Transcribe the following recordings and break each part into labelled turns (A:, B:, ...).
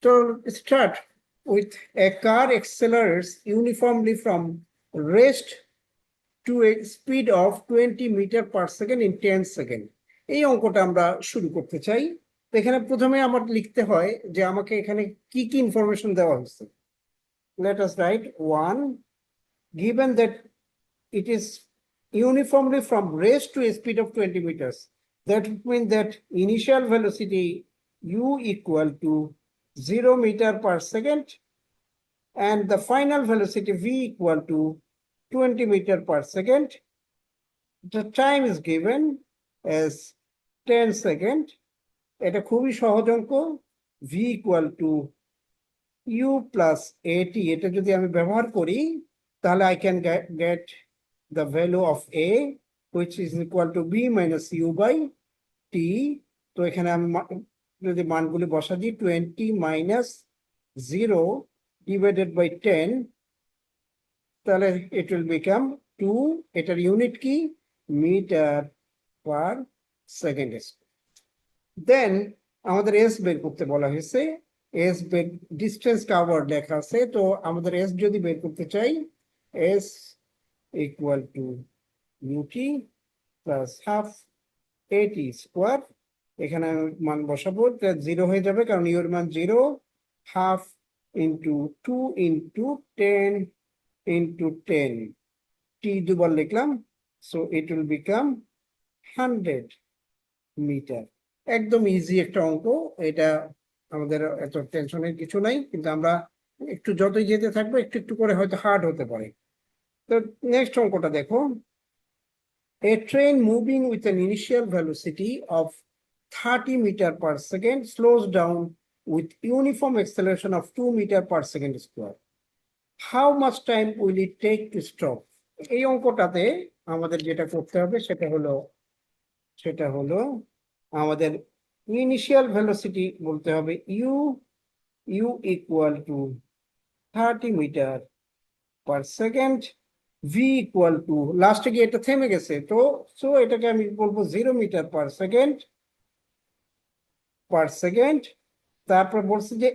A: So start with a car accelerates uniformly from rest to a speed of 20 meter per second in 10 seconds. এই অঙ্কটা আমরা শুরু করতে চাই। তো এখানে প্রথমে আমার লিখতে হয় যে আমাকে এখানে কি কি ইনফরমেশন দেওয়া হয়েছে। Let us write 1. Given that it is uniformly from rest to a speed of 20 meters, that means that initial velocity u equal to 0 meter per second and the final velocity v equal to 20 meter per second. The time is given as 10 seconds. এটা খুবই সহজ অঙ্ক। v equal to u plus at, এটা যদি আমি ব্যবহার করি তাহলে I can get the value of a which is equal to b minus u by t. তো এখানে আমি যদি মানগুলি বসা দিই 20 minus 0 divided by 10, তাহলে it will become 2, এটার ইউনিট কি মিটার পার সেকেন্ড। দেন আমাদের এস বের করতে বলা হয়েছে। এস বের ডিস্টেন্স কাভার লেখা আছে, তো আমাদের এস যদি বের করতে চাই s equal to u t plus half a t square. এখানে মান বসাবো, 0 হয়ে যাবে কারণ ইউর মান 0, half into 2 into 10 into 10, t দুবার লিখলাম, so it will become 100 metre. একদম ইজি একটা অঙ্ক, এটা আমাদের এত টেনশনের কিছু নাই, কিন্তু আমরা একটু যতই যেতে থাকবো একটু একটু করে হয়তো হার্ড হতে পারে। তো নেক্সট অঙ্কটা দেখো। A train moving with an initial velocity of 30 meter per second slows down with uniform acceleration of 2 meter per second square. How much time will it take to stop? এই অঙ্কটাতে আমাদের যেটা করতে হবে সেটা হলো আমাদের ইনিশিয়াল ভেলোসিটি বলতে হবে u equal to 30 metre per second, v equal to লাস্টে গিয়ে এটা থেমে গেছে, তো সো এটাকে আমি বলবো 0 মিটার পার সেকেন্ড। তারপর বলছে যে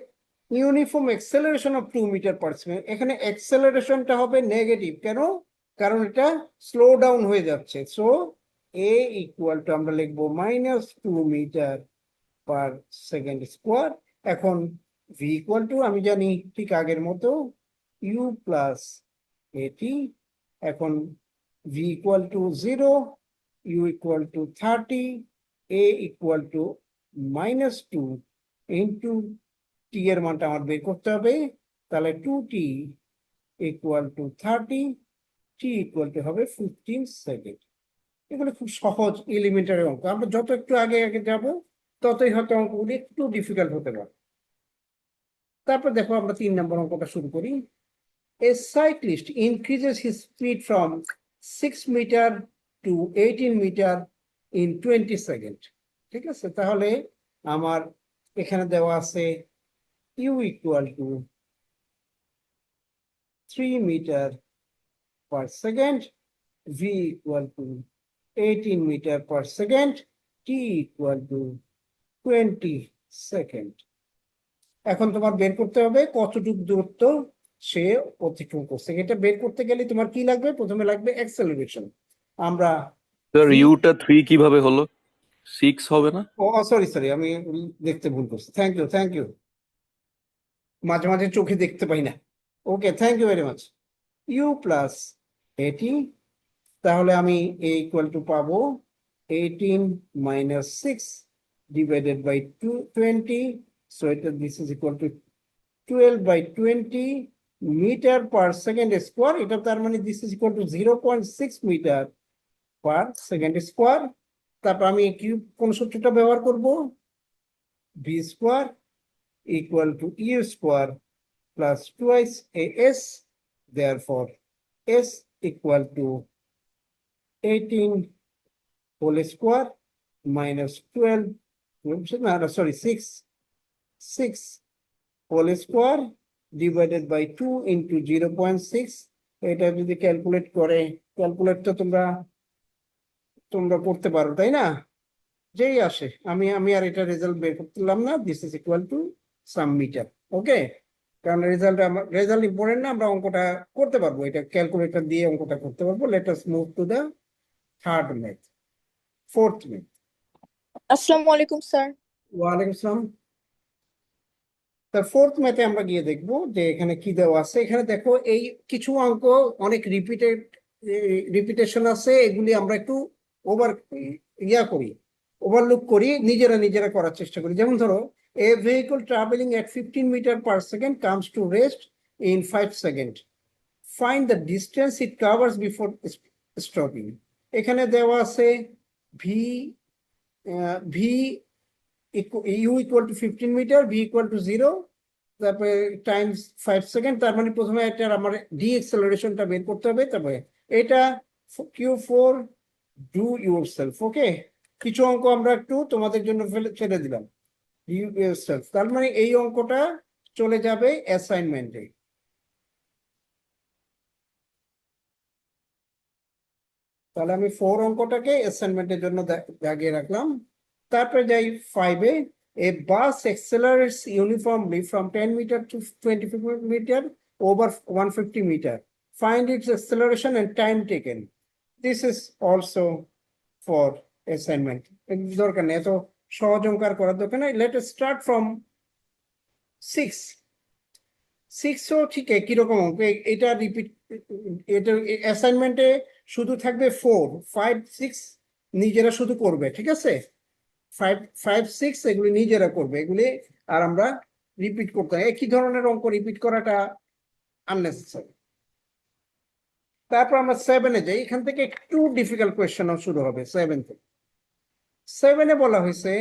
A: uniform acceleration of 2 metre per second. এখানে অ্যাক্সেলারেশনটা হবে নেগেটিভ, কেন? কারণ এটা স্লো ডাউন হয়ে যাচ্ছে। সো a ইকুয়াল টু আমরা লিখবো -2 মিটার পার সেকেন্ড স্কোয়ার। এখন v ইকুয়াল টু আমি জানি ঠিক আগের মতো u প্লাস এটি। এখন v equal to 0, u equal to 30, a equal to -2 into t এর মানটা আমার বের করতে হবে, তাহলে 2t equal to 30, t equal to হবে 15 সেকেন্ড। এগুলো খুব সহজ এলিমেন্টারি অঙ্ক, আমরা যত একটু আগে আগে যাব ততই হয়তো অঙ্কগুলি একটু ডিফিকাল্ট হতে পারে। তারপর দেখো আমরা 3 নম্বর অঙ্কটা শুরু করি। A cyclist increases his speed from 6 meter to 18 meter in 20 seconds. ঠিক আছে, তাহলে আমার এখানে দেওয়া আছে u equal to 3 metre per second, v equal to 18 metre per second, t equal to 20 second. এখন তোমার বের করতে হবে কতটুকু দূরত্ব সে অতিক্রম করছে। এটা বের করতে গেলে তোমার কি লাগবে? প্রথমে লাগবে অ্যাক্সেলারেশন। আমরা
B: স্যার ইউটা 3 কিভাবে হলো? 6 হবে না?
A: ও সরি আমি দেখতে ভুল করছি। থ্যাংক ইউ, মাঝে মাঝে চোখে দেখতে পাই না। Okay, thank you very much. U plus a t, তাহলে আমি এ ইকুয়াল টু পাবো 18 মাইনাস 6 ডিভাইডেড বাই 20, সো এটা this is equal to 12 by 20 metre per second square. এটা তার মানে this is equal to 0.6 metre per second square. তারপর আমি কি কোন সূত্রটা ব্যবহার করব? V square equal to u square plus twice a s, therefore s equal to 18 whole square minus 12, sorry 6 whole square divided by 2 into 0.6। এটা যদি calculate তো তোমরা করতে পারো, তাই না? যেই আসে, আমি আর এটা রেজাল্ট বের করলাম না। This is equal to some metre. Okay, কারণ রেজাল্ট ইম্পর্টেন্ট না, আমরা অঙ্কটা করতে পারবো, এটা ক্যালকুলেটর দিয়ে অঙ্কটা করতে পারবো। Let us move to the third math, fourth math.
C: আসসালামু আলাইকুম স্যার।
A: ওয়ালাইকুম আসসালাম। তার ফোর্থ ম্যাথে আমরা গিয়ে দেখবো যে এখানে কি দেওয়া আছে। এখানে দেখো এই কিছু অঙ্ক অনেক রিপিটেশন আছে, এগুলি আমরা একটু ওভার করি, ওভারলুক করি, নিজেরা করার চেষ্টা করি। যেমন ধরো, a vehicle travelling at 15 metre per second comes to rest in 5 second, find the distance it covers before stopping. এখানে দেওয়া আছে v v u equal to 15 metre, v equal to 0, তারপরে টাইমস 5 সেকেন্ড। তার মানে প্রথমে এটা আমার ডি এক্সেলারেশনটা বের করতে হবে, তারপরে এটা Q4 ডু ইউর সেলফ। ওকে, কিছু অঙ্ক আমরা একটু তোমাদের জন্য ছেড়ে দিলাম, ডু ইউর সেলফ। তার মানে এই অঙ্কটা চলে যাবে অ্যাসাইনমেন্টে। তাহলে আমি 4 অঙ্কটাকে অ্যাসাইনমেন্টের জন্য দাগিয়ে রাখলাম। তারপরে যাই 5-এ। এ বাস accelerates uniformly from 10 meter to 25 meter over 150 meter. Find its acceleration and time taken. This is also for assignment. দরকার নেই, এত সহজ অঙ্ক আর করার দরকার নেই। Let us start from 6. 6ও ঠিক কিরকম অঙ্ক, এটা রিপিট, এটা অ্যাসাইনমেন্টে শুধু থাকবে 4, 5, 6 নিজেরা শুধু করবে, ঠিক আছে? 5, 5, 6 এগুলি নিজেরা করবে এগুলি, আর আমরা রিপিট করতে হয়। একই ধরনের অঙ্ক রিপিট করাটা আননেসেসারি। তারপর আমরা 7-এ যাই, এখান থেকে একটু ডিফিকাল্ট কোয়েশ্চেনও শুরু হবে 7 থেকে। 7-এ বলা হয়েছে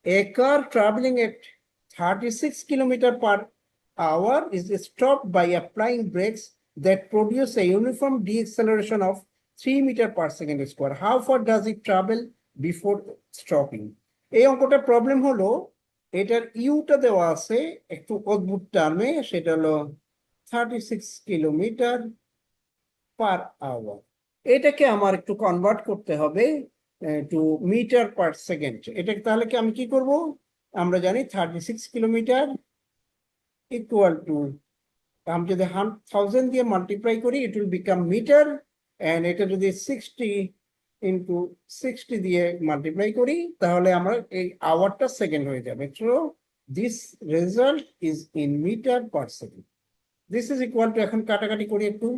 A: a car traveling at 36 kilometers per hour is stopped by applying brakes that produce a uniform deceleration of 3 meters per second square. How far does it travel before stopping? এই অঙ্কটার প্রবলেম হলো এটার Yuta দেওয়া আছে একটু অদ্ভুত টার্মে, সেটা হলো 36 কিলোমিটার পার আওয়ার। এটাকে আমার একটু কনভার্ট করতে হবে টু মিটার পার সেকেন্ড। এটা তাহলে কি আমি কি করব, আমরা জানি 36 কিলোমিটার ইকুয়াল টু, আমি যদি 1000 দিয়ে মাল্টিপ্লাই করি it will become metre, and এটা যদি 60 ইন্টু 60 দিয়ে মাল্টিপ্লাই করি তাহলে আমার এই আওয়ারটা সেকেন্ড হয়ে যাবে। So this result is in metre per second. This is equal to, এখন কাটাকাটি করি একটু,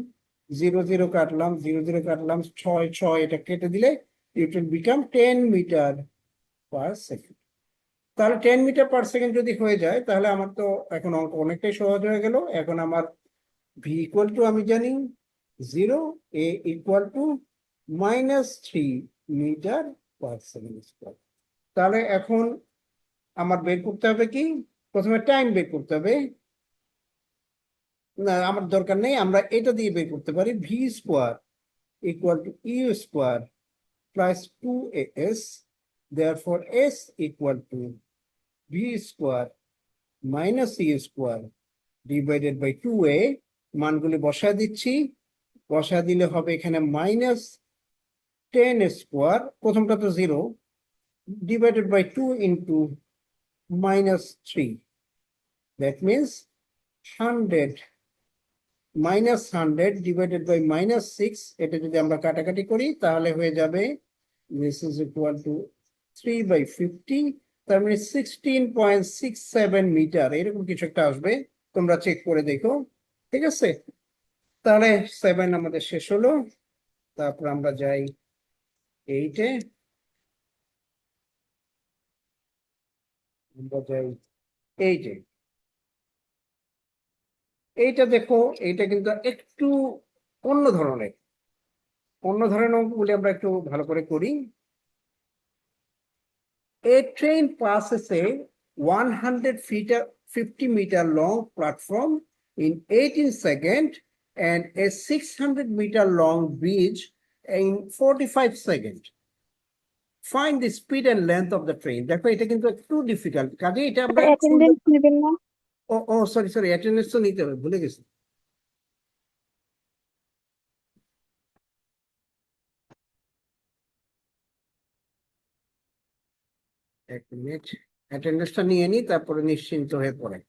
A: 0 0 কাটলাম, 0 0 কাটলাম, 6 6 এটা কেটে দিলে it will become 10 metre per second. তাহলে 10 মিটার পার সেকেন্ড যদি হয়ে যায় তাহলে আমার তো এখন অঙ্ক অনেকটাই সহজ হয়ে গেল। এখন আমার ভি ইকুয়াল টু আমি জানি 0, a equal to -3 metre per second square. তাহলে এখন আমার বের করতে হবে কি, প্রথমে টাইম বের করতে হবে। না, আমার দরকার নেই, আমরা এটা দিয়ে বের করতে পারি। V square equal to u square plus 2as, therefore s equal to v square minus e square divided by 2a। মানগুলি বসা দিচ্ছি, বসা দিলে হবে এখানে -10 স্কোয়ার, প্রথমটা তো 0, divided by 2 into -3, that means 100, -100 divided by -6। এটা যদি আমরা কাটাকাটি করি তাহলে হয়ে যাবে this is equal to 3/50, তার মানে 16.67 মিটার, এরকম কিছু একটা আসবে, তোমরা চেক করে দেখো, ঠিক আছে? তাহলে 7 আমাদের শেষ হলো। তারপর আমরা যাই 8-এ, আমরা যাই 8-এ। এইটা দেখো, এইটা কিন্তু একটু অন্য ধরনের অঙ্কগুলি আমরা একটু ভালো করে করি। A train passes a 150 meter long platform in 18 seconds and a 600 meter long bridge in 45 seconds. Find the speed and length of the train. দেখো এটা কিন্তু একটু ডিফিকাল্ট, কাজে এটা আমরা
C: অ্যাটেন্ডেন্স নেবেন না?
A: ও সরি অ্যাটেন্ডেন্স তো নিতে হবে, ভুলে গেছি। এক মিনিট। অ্যাটেন্ডেন্সটা নিয়ে নিই, তারপরে নিশ্চিন্ত হয়ে পড়ে।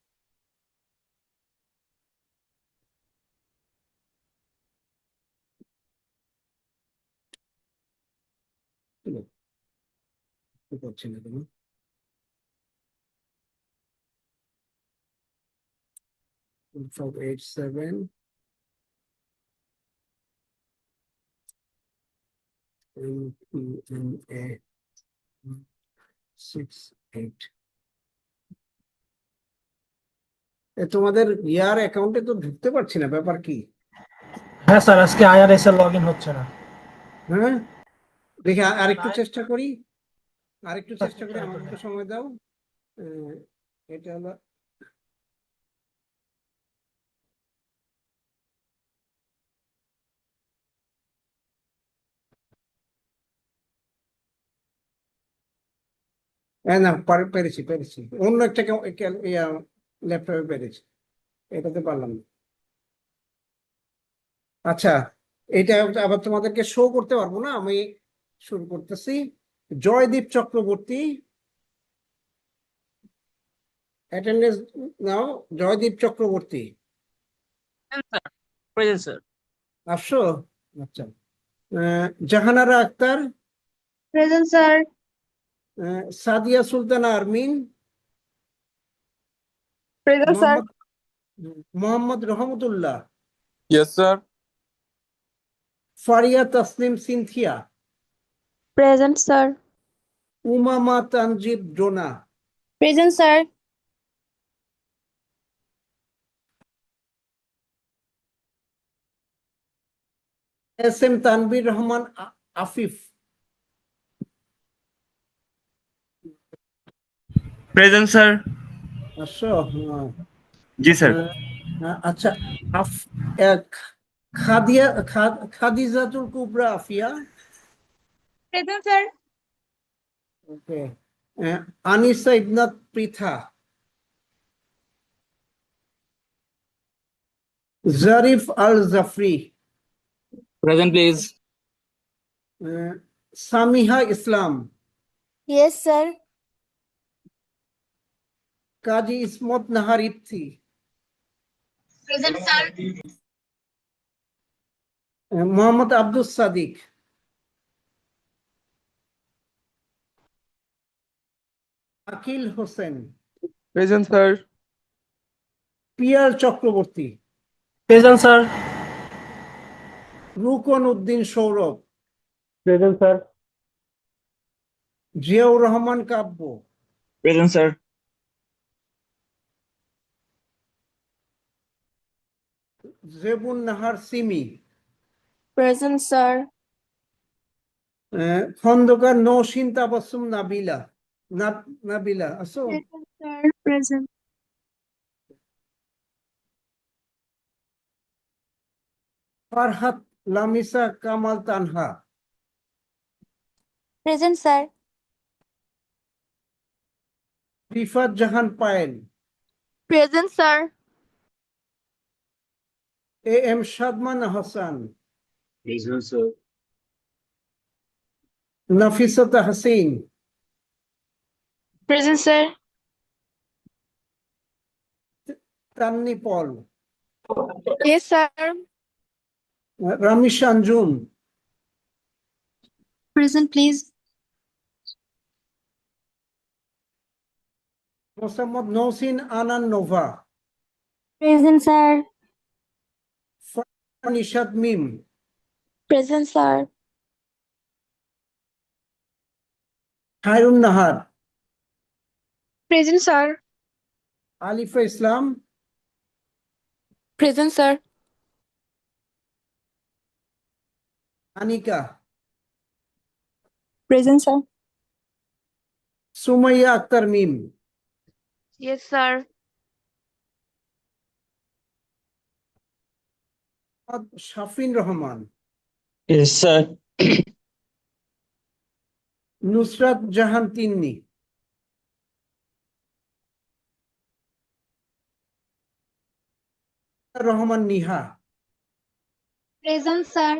A: কি করছি না তুমি? 587 MPMA 68। তোমাদের ইয়ার অ্যাকাউন্টে তো ঢুকতে পারছি না, ব্যাপার কি?
D: হ্যাঁ স্যার, আজকে আইআরএস এর লগ ইন হচ্ছে না।
A: হ্যাঁ, দেখি আরেকটু চেষ্টা করি, আরেকটু চেষ্টা করি, আমাকে একটু সময় দাও। আহ, এটা হলো না, পেরেছি পেরেছি, অন্য একটা ল্যাপটপে পেরেছি, এটাতে পারলাম না। আচ্ছা, এটা আবার তোমাদেরকে শো করতে পারবো না, আমি শুরু করতেছি। Joydeep Chakraborty, attendance now. Joydeep Chakraborty
E: present sir.
A: আসছো? আচ্ছা। Jahanara Akter,
C: present sir.
A: Sadia Sultana Armin,
C: present sir.
A: Mohammad Mohammad Rahmatullah,
F: Yes, sir.
A: Faria Tasnim Synthia,
C: present sir.
A: Umama Tanzib Dona,
C: present sir.
A: S M Tanvir Rahman Afif,
E: present sir.
A: আসছো? হ্যাঁ।
E: জি স্যার।
A: আচ্ছা, আফ Khadijatul Kubra Afia,
C: present sir.
A: Okay. Anisa Ibnat Pritha, Zarif Al Jafri,
E: present please.
A: Samiha Islam,
C: yes sir.
A: Kazi Ismat Nahar Ifti,
C: present sir.
A: Mohammad Abdus Sadiq, Akil Hossain,
F: Present, sir.
A: Piyar Chakraborty,
D: present sir.
A: Rukon Uddin Sourav,
D: present sir.
A: Ziaur Rahman Kabya,
E: present sir.
A: Jebun Nahar Simi,
C: present sir.
A: Khandakar Nousin Tabassum Nabila, Nabila আসো?
C: Present sir. Present.
A: Farhat Lamisa Kamal Tanha,
C: present sir.
A: Rifat Jahan Payel,
C: present sir.
A: A M Sadman Hasan,
E: present sir.
A: Nafisat Hasin,
C: present sir.
A: Tanni Paul,
C: yes sir.
A: Ramish Anjum,
C: present please.
A: Mosammat Nowshin Anan Nova,
C: present sir.
A: Nishad Mim,
C: present sir.
A: Khairun Nahar,
C: present sir.
A: Alifa Islam,
C: present sir.
A: Anika,
C: present sir.
A: Sumaiya Akter Mim,
C: yes sir.
A: Shafin Rahman,
E: yes sir.
A: Nusrat Jahan Tinni, Rahman Niha,
C: present sir.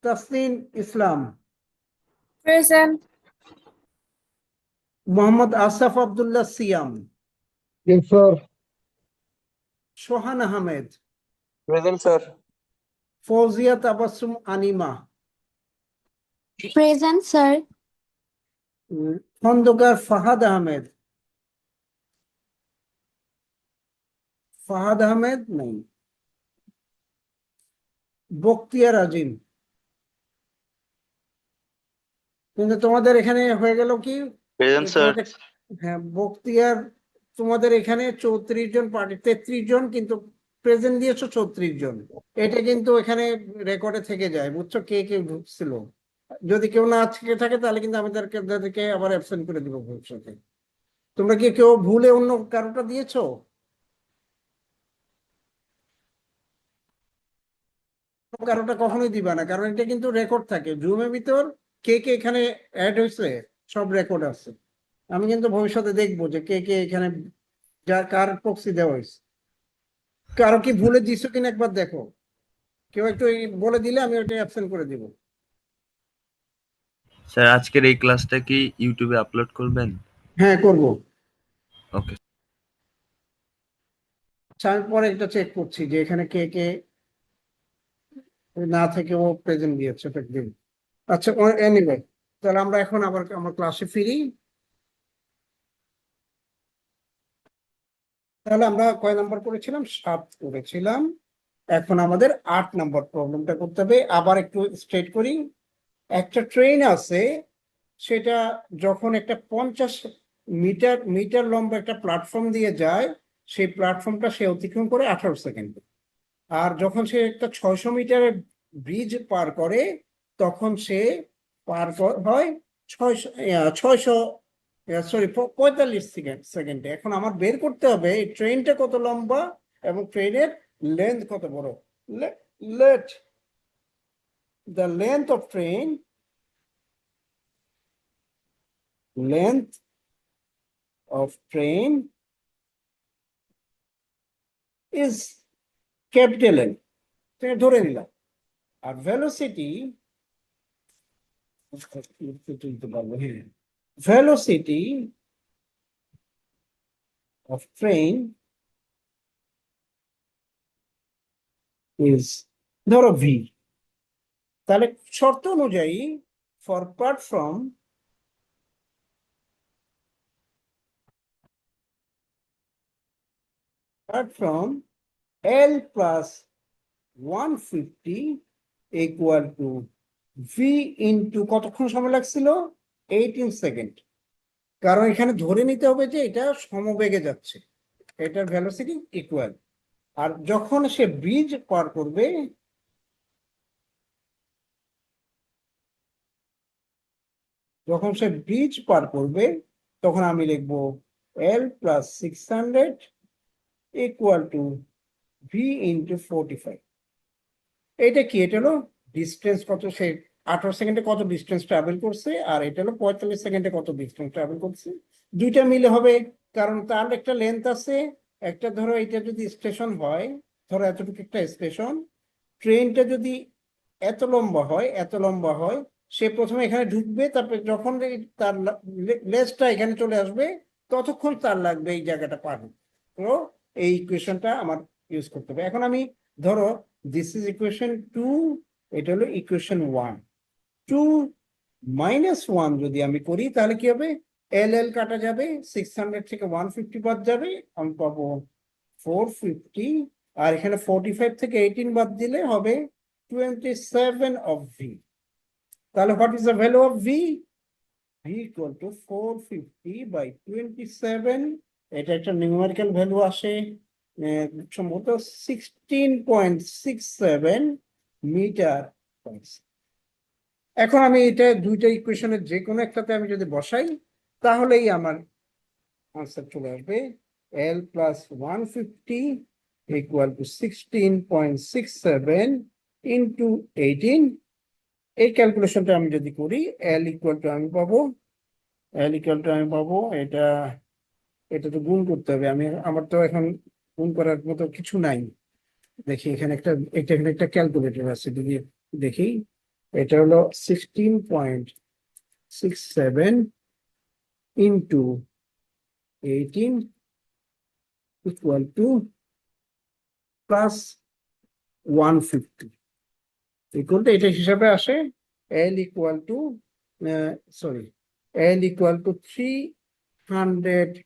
A: Tasnin Islam,
C: present.
A: Mohammad Asaf Abdullah Siam,
D: Yes, sir.
A: Sohan Ahmed,
E: Present, sir.
A: Fauzia Tabassum Anima,
C: Present, sir.
A: Khandakar Fahad Ahmed, Fahad Ahmed নেই, বখতিয়ার আজিম। কিন্তু তোমাদের এখানে হয়ে গেল কি,
E: Present, sir.
A: তোমাদের- হ্যাঁ বখতিয়ার, তোমাদের এখানে 34 জন পার্টি, 33 জন, কিন্তু প্রেজেন্ট দিয়েছো 34 জন। এটা কিন্তু এখানে রেকর্ডে থেকে যায়, বুঝছো, কে কে ঢুকছিল। যদি কেউ না থেকে থাকে তাহলে কিন্তু তাদেরকে আবার অ্যাবসেন্ট করে দিব ভবিষ্যতে। তোমরা কি কেউ ভুলে অন্য কারোটা দিয়েছো? কারোটা কখনোই দিবা না, কারণ এটা কিন্তু রেকর্ড থাকে জুমের ভিতর, কে কে এখানে অ্যাড হয়েছে সব রেকর্ড আছে। আমি কিন্তু ভবিষ্যতে দেখবো যে কে কে এখানে কার প্রক্সি দেওয়া হয়েছে। কারো কি ভুলে দিছো কিনা একবার দেখো, কেউ একটু বলে দিলে আমি ওটা অ্যাবসেন্ট করে দিব।
G: স্যার আজকের এই ক্লাসটা কি ইউটিউবে আপলোড করবেন?
A: হ্যাঁ করবো।
G: ওকে।
A: আচ্ছা, আমি পরে এটা চেক করছি যে এখানে কে কে না থেকে ও প্রেজেন্ট দিয়েছে দিন। আচ্ছা এনিওয়ে, তাহলে আমরা এখন আবার আমার ক্লাসে ফিরি। তাহলে আমরা কয় নাম্বার করেছিলাম? 7 করেছিলাম। এখন আমাদের 8 নাম্বার প্রবলেমটা করতে হবে। আবার একটু স্ট্রেট করি। একটা ট্রেন আছে, সেটা যখন একটা 50 মিটার লম্বা একটা প্ল্যাটফর্ম দিয়ে যায়, সেই প্ল্যাটফর্মটা সে অতিক্রম করে 18 সেকেন্ডে। আর যখন সে একটা 600 মিটারের ব্রিজ পার করে, তখন সে হয় 45 সেকেন্ডে। এখন আমার বের করতে হবে এই ট্রেনটা কত লম্বা এবং ট্রেনের লেন্থ কত বড়। Let the length of train, length of train is capital N, ধরে নিলাম। আর velocity, velocity of train is ধরো v। তাহলে শর্ত অনুযায়ী for platform L plus 150 equal to v into কতক্ষণ সময় লাগছিল? 18 সেকেন্ড। কারণ এখানে ধরে নিতে হবে যে এটা সমবেগে যাচ্ছে, এটার ভেলোসিটি ইকুয়াল। আর যখন সে ব্রিজ পার করবে, তখন আমি লিখবো L plus 600 equal to v into 45। এটা কি? এটা হলো ডিস্টেন্স কত, সে 18 সেকেন্ডে কত ডিস্টেন্স ট্রাভেল করছে, আর এটা হলো 45 সেকেন্ডে কত ডিস্টেন্স ট্রাভেল করছে। দুইটা মিলে হবে, কারণ তার একটা লেন্থ আছে। একটা ধরো এটা যদি স্টেশন হয়, ধরো এতটুকু একটা স্টেশন, ট্রেনটা যদি এত লম্বা হয়, সে প্রথমে এখানে ঢুকবে, তারপরে যখন তার লেজটা এখানে চলে আসবে, ততক্ষণ তার লাগবে এই জায়গাটা পার হতে। তো এই ইকুয়েশনটা আমার ইউজ করতে হবে। এখন আমি ধরো দিস ইজ ইকুয়েশন 2, এটা হলো ইকুয়েশন 1। 2 minus 1 যদি আমি করি তাহলে কি হবে? এল কাটা যাবে, 600 থেকে 150 বাদ যাবে, আমি পাবো 450। আর এখানে 45 থেকে 18 বাদ দিলে হবে 27 of v। তাহলে what is the value of v? v equal to 450 by 27। এটা একটা নিউমেরিক্যাল ভ্যালু আসে, সম্ভবত 16.67 মিটার। এখন আমি এটা দুইটা ইকুয়েশনের যে কোনো একটাতে আমি যদি বসাই, তাহলেই আমার আনসার চলে আসবে। L plus 150 equal to 16.67 into 18। এই ক্যালকুলেশনটা আমি যদি করি, L equal to আমি পাবো এটা তো গুণ করতে হবে। আমার তো এখন গুণ করার মতো কিছু নাই। দেখি এখানে একটা ক্যালকুলেটর আছে, যদি দেখি, এটা হলো 16.67 into 18 equal to plus 150 equal to এটা হিসাবে আসে L equal to L equal to 300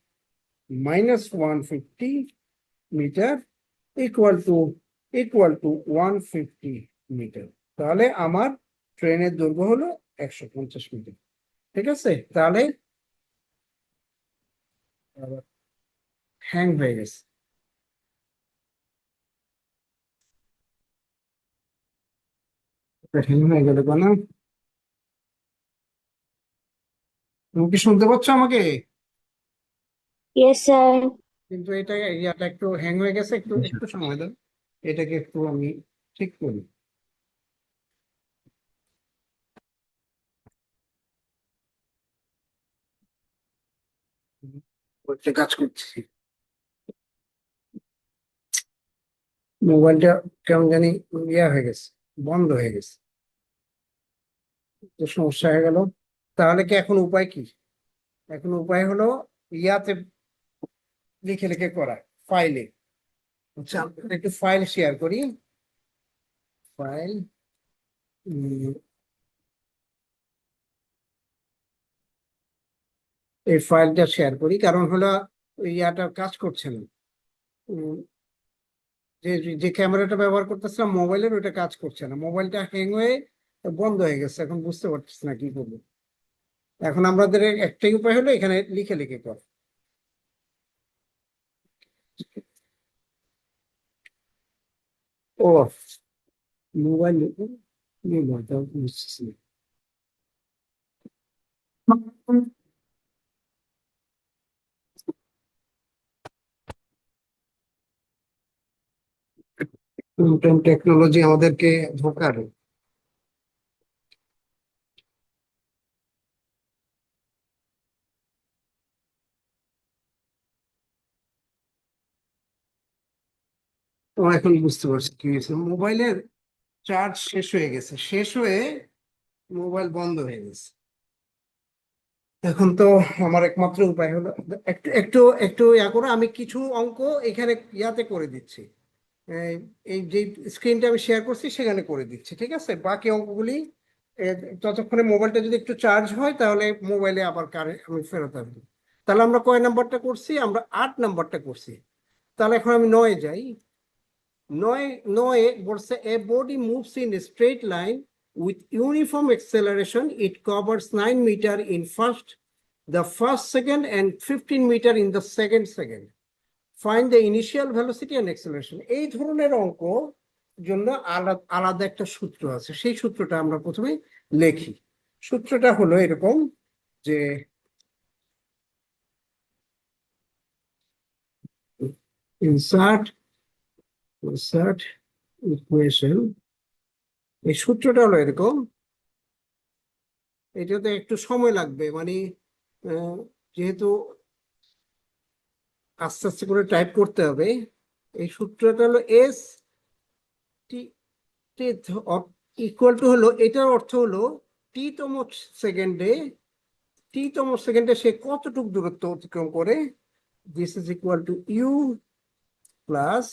A: minus 150 meter equal to 150 metre. তাহলে আমার ট্রেনের দৈর্ঘ্য হলো 150 মিটার। ঠিক আছে, তাহলে হ্যাং হয়ে গেছে। হ্যাং হয়ে গেল কেন? তুমি কি শুনতে পাচ্ছ আমাকে?
C: Yes, sir.
A: কিন্তু এটা ইয়াটা একটু হ্যাং হয়ে গেছে, একটু একটু সময় দাও, এটাকে একটু আমি ঠিক করি। ওইটা কাজ করছি, মোবাইলটা কেমন জানি ইয়া হয়ে গেছে, বন্ধ হয়ে গেছে, তো সমস্যা হয়ে গেল। তাহলে কি এখন উপায় কি? এখন উপায় হলো ইয়াতে লিখে লিখে করা, ফাইলে। আচ্ছা, আমরা একটু ফাইল শেয়ার করি। ফাইল, এই ফাইলটা শেয়ার করি, কারণ হলো ইয়াটা কাজ করছে না। উম, যে যে ক্যামেরাটা ব্যবহার করতেছিলাম মোবাইলের, ওটা কাজ করছে না, মোবাইলটা হ্যাং হয়ে বন্ধ হয়ে গেছে। এখন বুঝতে পারতেছি না কি করবো। এখন আমাদের একটাই উপায় হলো এখানে লিখে লিখে কর। ও মোবাইল মোবাইলটা বুঝতেছি না। টেকনোলজি আমাদেরকে ধোঁকা দেয়। তো এখন বুঝতে পারছি কি হয়েছে, মোবাইলের চার্জ শেষ হয়ে গেছে, শেষ হয়ে মোবাইল বন্ধ হয়ে গেছে। এখন তো আমার একমাত্র উপায় হলো একটু একটু একটু ইয়া করে আমি কিছু অঙ্ক এখানে ইয়াতে করে দিচ্ছি, এই এই যে স্ক্রিনটা আমি শেয়ার করছি সেখানে করে দিচ্ছি। ঠিক আছে, বাকি অঙ্কগুলি ততক্ষণে মোবাইলটা যদি একটু চার্জ হয় তাহলে মোবাইলে আবার কারেন্ট আমি ফেরত আসবো। তাহলে আমরা কয় নাম্বারটা করছি? আমরা 8 নাম্বারটা করছি। তাহলে এখন আমি 9 যাই। 9 বলছে a body moves in a straight line with uniform acceleration. It covers 9 meter in the first second and 15 meter in the second. Find the initial velocity and acceleration. এই ধরনের অঙ্ক জন্য আলাদা আলাদা একটা সূত্র আছে, সেই সূত্রটা আমরা প্রথমে লিখি। সূত্রটা হলো এরকম যে ইনসার্ট ইকুয়েশন, এই সূত্রটা হলো এরকম। এটাতে একটু সময় লাগবে, মানে যেহেতু আস্তে আস্তে করে টাইপ করতে হবে। এই সূত্রটা হলো এস টি ইকুয়াল টু হলো, এটার অর্থ হলো টি-তম সেকেন্ডে সে কতটুকু দূরত্ব অতিক্রম করে। This is equal to u plus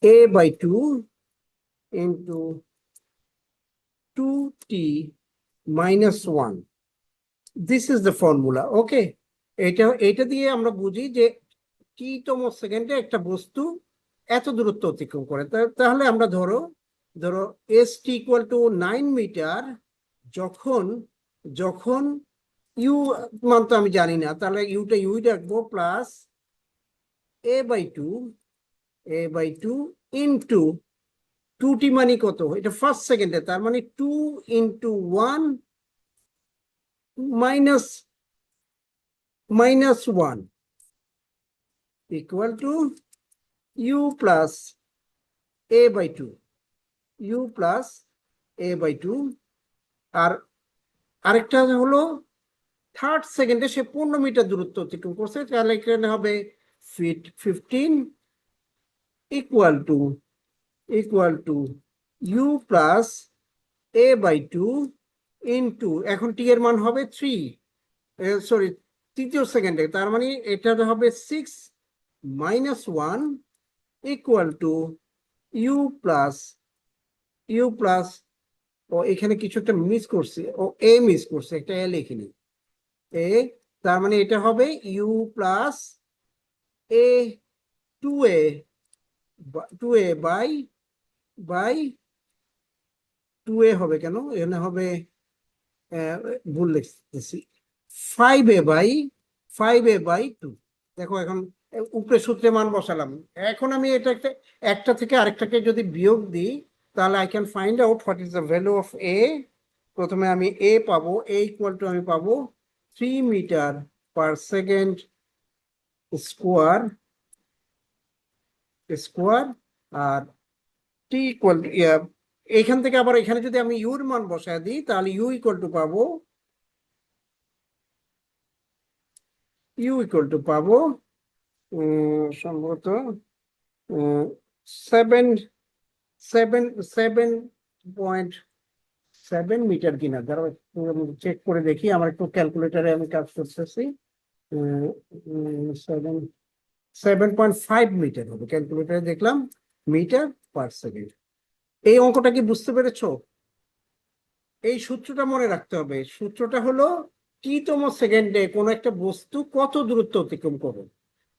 A: a/2 into 2t minus 1. This is the formula. Okay, এটা দিয়ে আমরা বুঝি যে টি-তম সেকেন্ডে একটা বস্তু এত দূরত্ব অতিক্রম করে। তাহলে আমরা ধরো s t equal to 9 metre, যখন ইউ মান তো আমি জানি না, তাহলে ইউটা ইউই রাখবো, প্লাস a/2 ইন্টু 2t মানে কত, এটা ফার্স্ট সেকেন্ডে, তার মানে 2 into 1 minus 1 equal to u plus a/2 আর আরেকটা হলো থার্ড সেকেন্ডে সে 15 মিটার দূরত্ব অতিক্রম করছে, তাহলে এখানে হবে 15 equal to u plus a by 2 into, এখন টি এর মান হবে 3, সরি তৃতীয় সেকেন্ডে, তার মানে এটা হবে 6 minus 1 equal to u plus ও এখানে কিছু একটা মিস করছে, ও এ মিস করছে, একটা এ লিখিনি, এ, তার মানে এটা হবে you plus A 2a 2a by 2a হবে কেন, এখানে হবে ভুল লিখতেছি, 5a বাই 2। দেখো এখন উপরে সূত্রে মান বসালাম, এখন আমি এটা একটা থেকে আরেকটাকে যদি বিয়োগ দিই তাহলে I can find out what is the value of a. প্রথমে আমি এ পাবো, এ ইকুয়াল টু আমি পাবো 3 মিটার পার সেকেন্ড স্কোয়ার, আর টি ইকুয়াল টু, এখান থেকে আবার এখানে যদি আমি ইউর মান বসায় দিই তাহলে ইউ ইকুয়াল টু পাবো সম্ভবত 7.7 মিটার কিনা, দাঁড়াও চেক করে দেখি, আমার একটু ক্যালকুলেটারে আমি কাজ করতেছি, 7.5 মিটার হবে, ক্যালকুলেটারে দেখলাম মিটার পার সেকেন্ড। এই অঙ্কটা কি বুঝতে পেরেছো? এই সূত্রটা মনে রাখতে হবে, সূত্রটা হলো টিতম সেকেন্ডে কোনো একটা বস্তু কত দূরত্ব অতিক্রম করবে।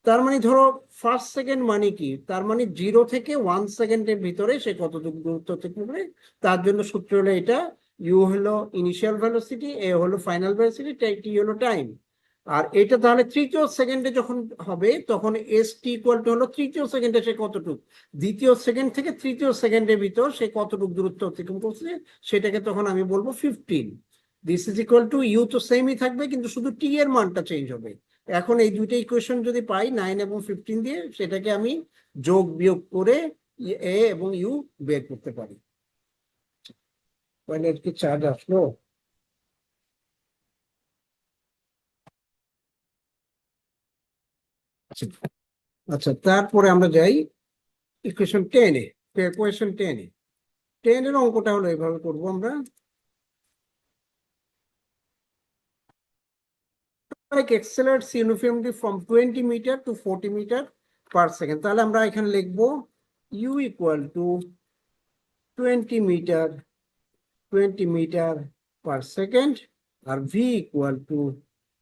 A: তার মানে ধরো ফার্স্ট সেকেন্ড মানে কি, তার মানে 0 থেকে 1 সেকেন্ডের ভিতরে সে কত দূরত্ব অতিক্রম করে, তার জন্য সূত্র হলো এটা, ইউ হলো ইনিশিয়াল ভেলোসিটি, এ হলো ফাইনাল ভেলোসিটি, টি হলো টাইম। আর এটা তাহলে তৃতীয় সেকেন্ডে যখন হবে তখন এস টি ইকুয়াল টু হলো তৃতীয় সেকেন্ডে সে কতটুকু, দ্বিতীয় সেকেন্ড থেকে তৃতীয় সেকেন্ডের ভিতর সে কতটুকু দূরত্ব অতিক্রম করছে, সেটাকে তখন আমি বলবো 15। This is equal to u তো সেমই থাকবে কিন্তু শুধু টি এর মানটা চেঞ্জ হবে। এখন এই দুইটা ইকুয়েশন যদি পাই 9 এবং 15 দিয়ে, সেটাকে আমি যোগ বিয়োগ করে এ এবং ইউ বের করতে পারি। কি চার্জ আসলো? আচ্ছা, তারপরে আমরা যাই ইকুয়েশন 10-এ। ইকুয়েশন 10 এর অঙ্কটা হলো এইভাবে করবো আমরা, like accelerates uniformly from 20 meter to 40 meter per second, তাহলে আমরা এখানে লিখবো u equal to 20 meter per second আর v equal to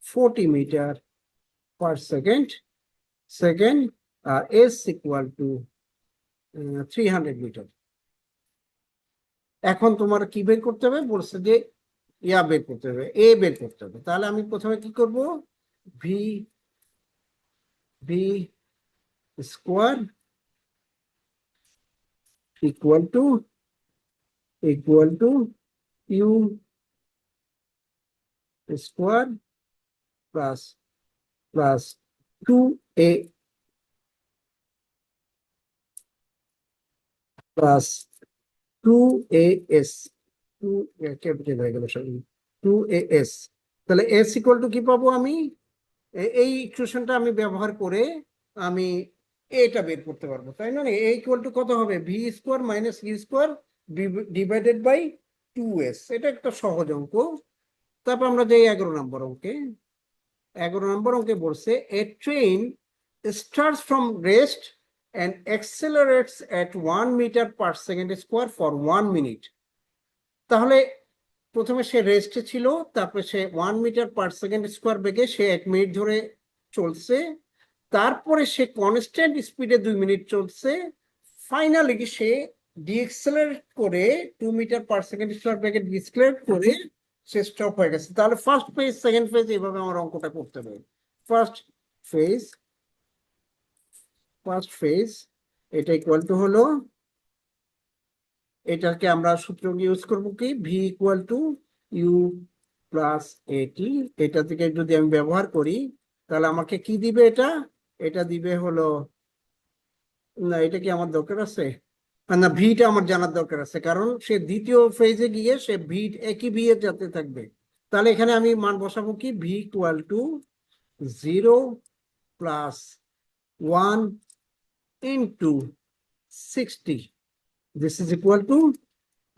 A: 40 meter per second আর s equal to 300 মিটার। এখন তোমার কি বের করতে হবে বলছে যে ইয়া বের করতে হবে, এ বের করতে হবে। তাহলে আমি প্রথমে কি করব, v square equal to u square plus 2a plus 2as, 2 capital হয়ে গেল সব, 2as। তাহলে s ইকুয়াল টু কি পাবো আমি, এই ইকুয়েশনটা আমি ব্যবহার করে আমি এটা বের করতে পারবো, তাই না? এ ইকুয়াল টু কত হবে, v square minus v square divided by 2s। এটা একটা সহজ অঙ্ক। তারপর আমরা যাই 11 নম্বর অঙ্কে বলছে a train starts from rest and accelerates at 1 meter per second square for 1 minute। তাহলে প্রথমে সে রেস্টে ছিল, তারপরে সে 1 মিটার পার সেকেন্ড স্কোয়ার বেগে সে 1 মিনিট ধরে চলছে, তারপরে সে কনস্ট্যান্ট স্পিডে 2 মিনিট চলছে, ফাইনালি সে ডিএক্সেলারেট করে 2 মিটার পার সেকেন্ড স্কোয়ার বেগে ডিএক্সেলারেট করে সে স্টপ হয়ে গেছে। তাহলে ফার্স্ট ফেজ সেকেন্ড ফেজ এইভাবে আমার অঙ্কটা করতে হবে। ফার্স্ট ফেজ এটা ইকুয়াল টু হলো, এটাকে আমরা সূত্র ইউজ করবো কি, v equal to u plus a t. এটা থেকে যদি আমি ব্যবহার করি তাহলে আমাকে কি দিবে, এটা দিবে হলো, না এটা কি আমার দরকার আছে, না ভিটা আমার জানার দরকার আছে, কারণ সে দ্বিতীয় ফেজে গিয়ে সে ভি একই ভি এর যাতে থাকবে। তাহলে এখানে আমি মান বসাবো কি, v equal to 0 plus 1 into 60, this is equal to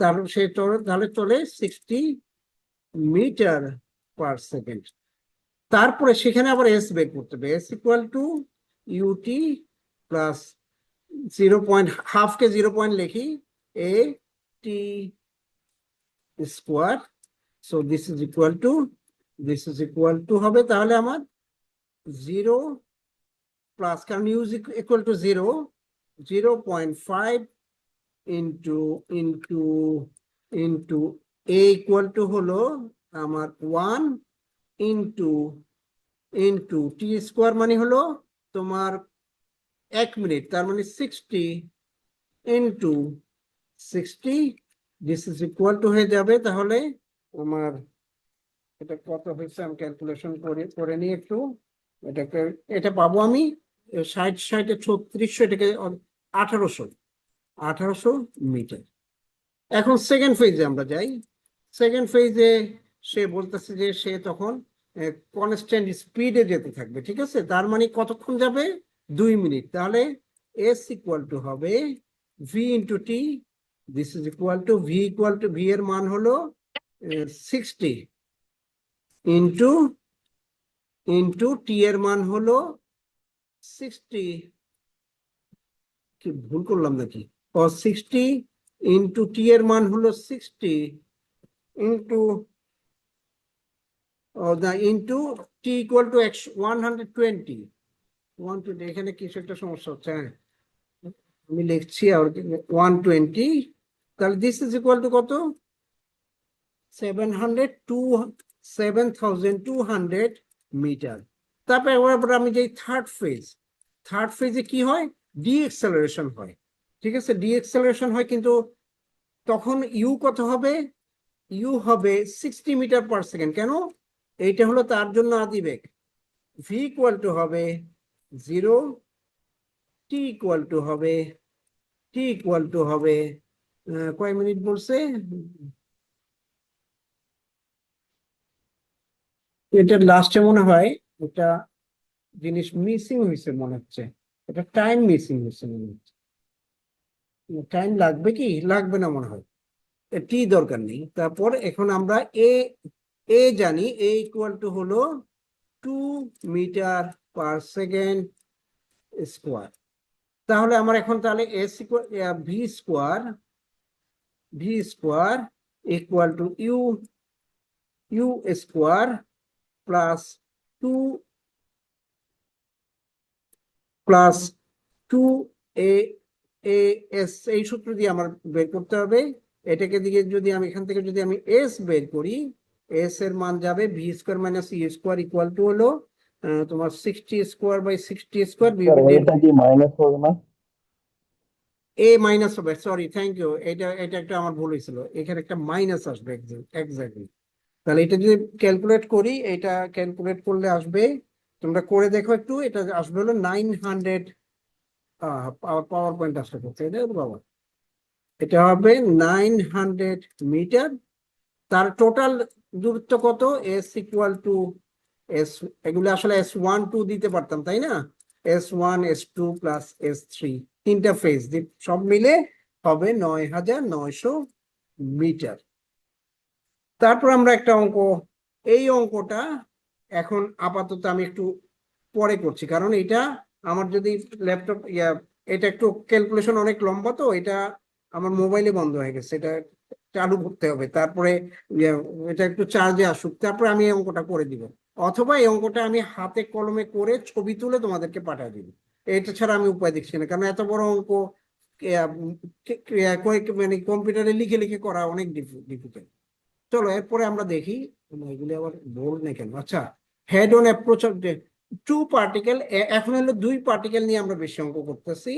A: তাহলে চলে 60 মিটার পার সেকেন্ড। তারপরে সেখানে আবার এস বের করতে হবে, s equal to u t plus 0.5 কে 0 লিখি, a t square. So this is equal to হবে তাহলে আমার 0 প্লাস, কারণ u is equal to 0.5 into into into a equal to হলো আমার 1 ইন্টু ইন্টু টি স্কোয়ার মানে হলো তোমার 1 মিনিট, তার মানে 60 into 60, this is equal two হয়ে যাবে তাহলে আমার, এটা কত হয়েছে আমি ক্যালকুলেশন করে নিই একটু, এটা পাবো আমি 60 3600, এটাকে 1800 মিটার। এখন সেকেন্ড ফেজে আমরা যাই। সেকেন্ড ফেজে সে বলতেছে যে সে তখন কনস্ট্যান্ট স্পিডে যেতে থাকবে, ঠিক আছে, তার মানে কতক্ষণ যাবে, 2 মিনিট। তাহলে এস ইকুয়াল টু হবে V into T, this is equal two V এর মান হলো 60 ইন্টু ইন্টু টি এর মান হলো 60, কি ভুল করলাম নাকি, 60 ইন্টু টি এর মান হলো 60 into into T equal two 120, এখানে কিছু একটা সমস্যা হচ্ছে, হ্যাঁ আমি লিখছি আর 120, তাহলে দিস ইজ ইকুয়াল টু কত, 7200 মিটার। তারপরে আমি যাই থার্ড ফেজে কি হয়, ডিএক্সেলারেশন হয়, ঠিক আছে, ডিএক্সেলারেশন হয়, কিন্তু তখন ইউ কত হবে, ইউ হবে 60 মিটার পার সেকেন্ড। কেন, এইটা হলো তার জন্য আদিবেগ। ভি ইকুয়াল টু হবে 0, টি ইকুয়াল টু হবে কয় মিনিট বলছে, এটা লাস্টে মনে হয় এটা জিনিস মিসিং হয়েছে মনে হচ্ছে, এটা টাইম মিসিং হয়েছে মনে হচ্ছে, টাইম লাগবে কি লাগবে না মনে হয়, টি দরকার নেই। তারপর এখন আমরা এ জানি, এ ইকুয়াল টু হলো 2 মিটার পার সেকেন্ড স্কোয়ার। তাহলে আমার এখন তাহলে s equal v square equal to u square plus 2 a s, এই সূত্র দিয়ে আমার বের করতে হবে। এটাকে দিকে যদি আমি এখান থেকে যদি আমি এস বের করি, এস এর মান যাবে v square minus u square equal to হলো তোমার 60 স্কোয়ার বাই 60 স্কোয়ার,
F: এটা কি মাইনাস হবে না?
A: এ মাইনাস হবে, সরি থ্যাংক ইউ, এটা একটা আমার ভুল হয়েছিল, এখানে একটা মাইনাস আসবে এক্স্যাক্টলি। তাহলে এটা যদি ক্যালকুলেট করি, এটা ক্যালকুলেট করলে আসবে, তোমরা করে দেখো একটু, এটা আসবে হলো 900, পাওয়ার পয়েন্ট আসলে করছে এটা বাবা, এটা হবে 900 মিটার। তার টোটাল দূরত্ব কত, এস ইকুয়াল টু এস, এগুলো আসলে S12 দিতে পারতাম তাই না, S1 S2 প্লাস S3, তিনটা ফেজ সব মিলে হবে 9900 মিটার। তারপর আমরা একটা অঙ্ক, এই অঙ্কটা এখন আপাতত আমি একটু পরে করছি, কারণ এটা আমার যদি ল্যাপটপ এটা একটু ক্যালকুলেশন অনেক লম্বা, তো এটা আমার মোবাইলে বন্ধ হয়ে গেছে, এটা চালু করতে হবে, তারপরে এটা একটু চার্জে আসুক, তারপরে আমি এই অঙ্কটা করে দিব, অথবা এই অঙ্কটা আমি হাতে কলমে করে ছবি তুলে তোমাদেরকে পাঠিয়ে দিব, এটা ছাড়া আমি উপায় দেখছি না, কারণ এত বড় অঙ্ক মানে কম্পিউটারে লিখে লিখে করা অনেক ডিফিকাল্ট। চলো এরপরে আমরা দেখি, এগুলি আবার বল না কেন, আচ্ছা head on approach of two particle, এখন হলো 2 পার্টিকেল নিয়ে আমরা বেশি অঙ্ক করতেছি।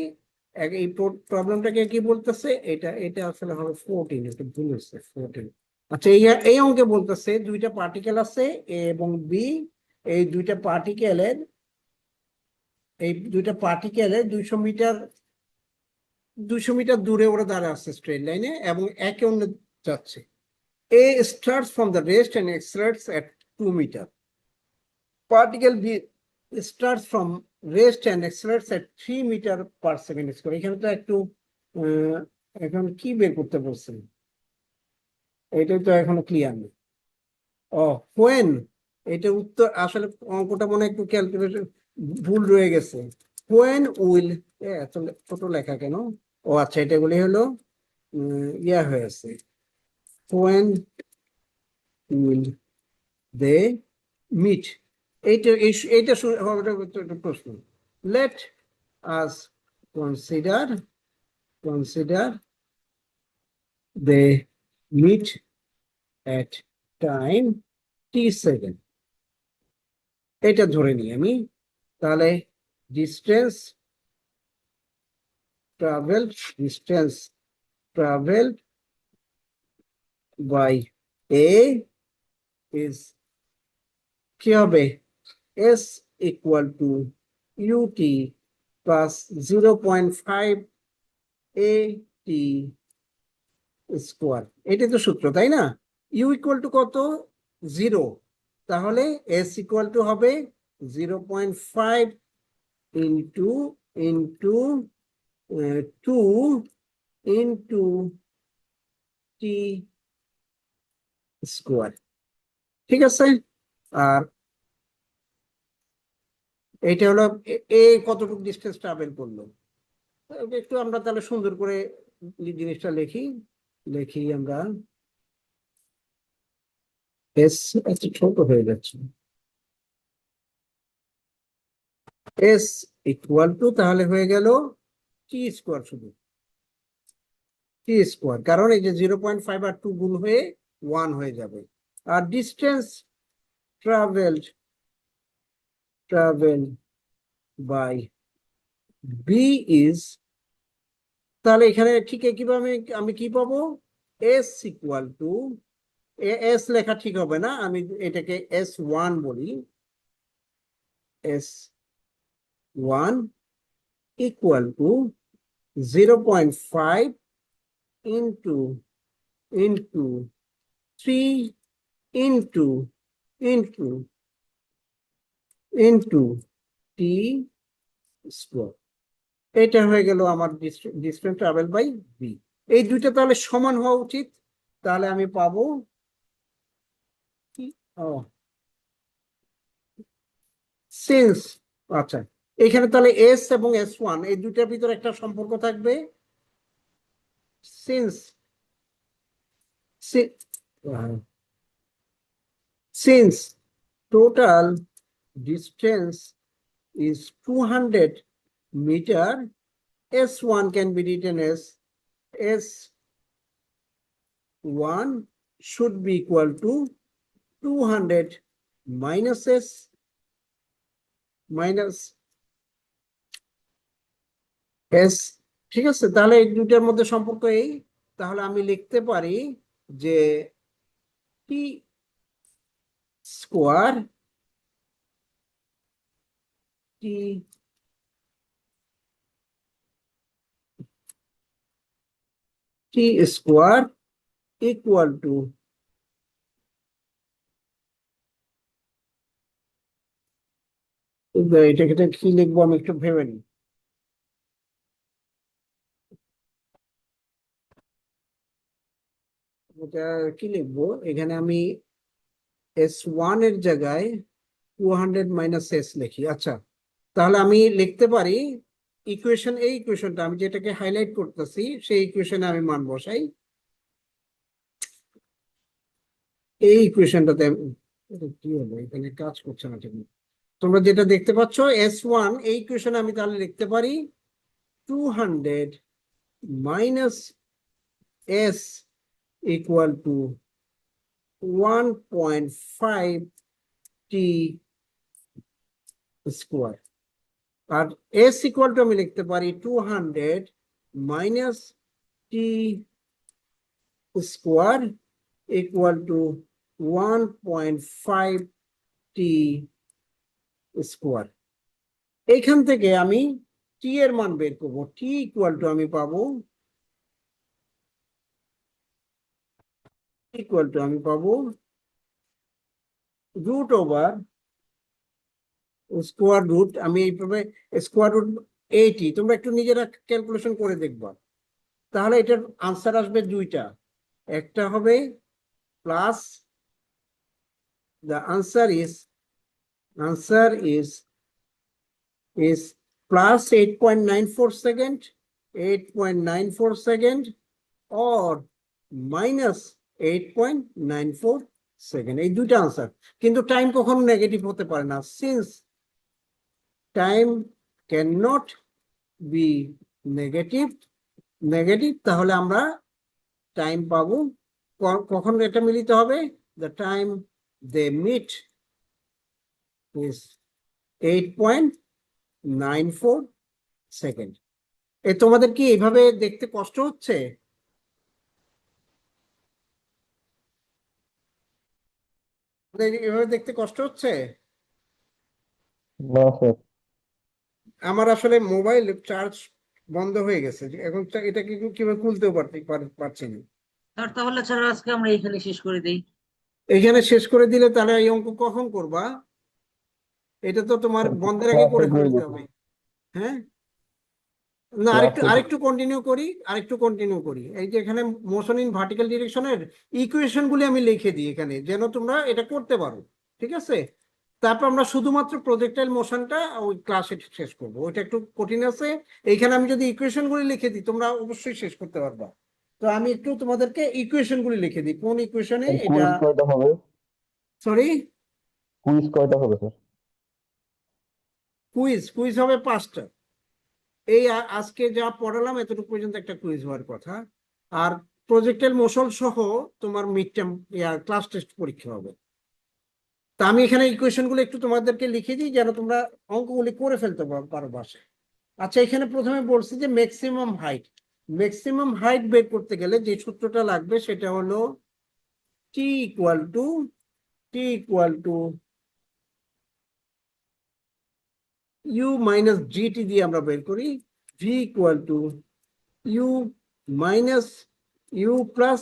A: এই প্রবলেমটাকে কি বলতেছে, এটা আসলে হবে 14, এটা ভুল হচ্ছে 14। আচ্ছা এই অঙ্কে বলতেছে 2টা পার্টিকেল আছে এ এবং বি, এই 2টা পার্টিকেলের 200 মিটার দূরে ওরা দাঁড়া আছে স্ট্রেট লাইনে, এবং একে অন্য যাচ্ছে। A starts from the rest and accelerates at 2 meter. Particle B starts from rest and accelerates at 3 meter per second square. এখানে তো একটু এখন কি বের করতে বলছেন, এটাই তো এখনো ক্লিয়ার নেই। ও হোয়েন, এটা উত্তর আসলে অঙ্কটা মনে হয় একটু ক্যালকুলেশন ভুল রয়ে গেছে। হোয়েন উইল, এত ছোট লেখা কেন? ও আচ্ছা, এটা গুলি হলো ইয়া হয়েছে, হোয়েন উইল দে মিট। এইটা একটা প্রশ্ন। Let us consider they meet at time t7, এটা ধরে নিই আমি। তাহলে distance travelled by a is কি হবে? s equal to ut plus 0.5 at square. এটাই তো সূত্র, তাই না? u ইকুয়াল টু কত? 0। তাহলে s ইকুয়াল টু হবে 0.5 ইন্টু ইন্টু 2 ইন্টু টি স্কোয়ার। ঠিক আছে? আর এটা হলো এ কতটুকু ডিস্টেন্স ট্রাভেল করলো। একটু আমরা তাহলে সুন্দর করে জিনিসটা লিখি আমরা। এস এত ছোট হয়ে যাচ্ছে। এস ইকুয়াল টু তাহলে হয়ে গেল টি স্কোয়ার, শুধু টি স্কোয়ার, কারণ এই যে 0.5 আর 2 গুণ হয়ে 1 হয়ে যাবে। আর distance travelled by B is, তাহলে এখানে ঠিক একইভাবে আমি কি পাবো? এস ইকুয়াল টু, এস লেখা ঠিক হবে না, আমি এটাকে S1 বলি। S1 equal to 0.5 into 3 into T square. এটা হয়ে গেল আমার ডিস্টেন্স ট্রাভেল বাই বি। এই দুইটা তাহলে সমান হওয়া উচিত। তাহলে আমি পাবো সিন্স, আচ্ছা, এখানে তাহলে এস এবং S1 এই দুইটার ভিতরে একটা সম্পর্ক থাকবে। Since total distance is 200 meter, S1 can be written as S1 should be equal to 200 minus S minus S। ঠিক আছে? তাহলে এই দুইটার মধ্যে সম্পর্ক এই। তাহলে আমি লিখতে পারি যে t square t square equal to, এটাকে কি লিখবো আমি একটু ভেবে নিই। এটা কি লিখবো এখানে? আমি S1 এর জায়গায় 200 মাইনাস এস লিখি। আচ্ছা, তাহলে আমি লিখতে পারি ইকুয়েশন, এই ইকুয়েশনটা আমি যেটাকে হাইলাইট করতেছি সেই ইকুয়েশনে আমি মান বসাই। এই ইকুয়েশনটাতে কি হলো, এখানে কাজ করছে না ঠিক। তোমরা যেটা দেখতে পাচ্ছ S1, এই ইকুয়েশনে আমি তাহলে লিখতে পারি 200 minus s equal to 1.5 t square. আর এস ইকুয়াল টু আমি লিখতে পারি 200 minus t square equal to 1.5 t square. এইখান থেকে আমি টি এর মান বের করবো। টি ইকুয়াল টু আমি পাবো রুট ওভার স্কোয়ার রুট, আমি এইভাবে স্কোয়ার রুট 80। তোমরা একটু নিজেরা ক্যালকুলেশন করে দেখবা। তাহলে এটার আনসার আসবে দুইটা, একটা হবে plus the answer is plus 8.94 second, 8.94 second, or minus 8.94 second. এই দুইটা আনসার, কিন্তু টাইম কখনো নেগেটিভ হতে পারে না। Since time can not be negative, তাহলে আমরা টাইম পাবো কখন এটা মিলিত হবে, the time they meet is 8.94 second. তোমাদের কি এইভাবে দেখতে কষ্ট হচ্ছে? এভাবে দেখতে কষ্ট হচ্ছে?
F: না স্যার।
A: আমার আসলে মোবাইল চার্জ বন্ধ হয়ে গেছে, এখন এটা কিভাবে খুলতেও পারছি না।
H: স্যার তাহলে স্যার আজকে আমরা এখানে শেষ করে দেই।
A: এখানে শেষ করে দিলে তাহলে এই অঙ্ক কখন করবা? এটা তো তোমার বন্ধের আগে করে ফেলতে হবে। হ্যাঁ, না আরেকটু কন্টিনিউ করি। এই যে এখানে মোশন ইন ভার্টিক্যাল ডিরেকশনের ইকুয়েশন গুলি আমি লিখে দিই এখানে, যেন তোমরা এটা করতে পারো। ঠিক আছে, তারপর আমরা শুধুমাত্র প্রজেক্টাইল মোশনটা ওই ক্লাসে শেষ করবো, ওইটা একটু কঠিন আছে। এইখানে আমি যদি ইকুয়েশন গুলি লিখে দিই তোমরা অবশ্যই শেষ করতে পারবা। তো আমি একটু তোমাদেরকে ইকুয়েশন গুলি লিখে দিই, কোন ইকুয়েশনে এটা।
F: কুইজ কয়টা হবে?
A: সরি,
F: কুইজ কয়টা হবে স্যার?
A: কুইজ হবে 5টা। এই আজকে যা পড়ালাম এতটুকু পর্যন্ত একটা কুইজ হওয়ার কথা, আর প্রজেক্টের মোশন সহ তোমার মিড টার্ম ক্লাস টেস্ট পরীক্ষা হবে। তা আমি এখানে ইকুয়েশন গুলো একটু তোমাদেরকে লিখে দিই যেন তোমরা অঙ্কগুলি করে ফেলতে পারো বাসায়। আচ্ছা, এখানে প্রথমে বলছি যে ম্যাক্সিমাম হাইট বের করতে গেলে যে সূত্রটা লাগবে সেটা হলো t equal to u minus g t দিয়ে আমরা বের করি, v equal to u minus u plus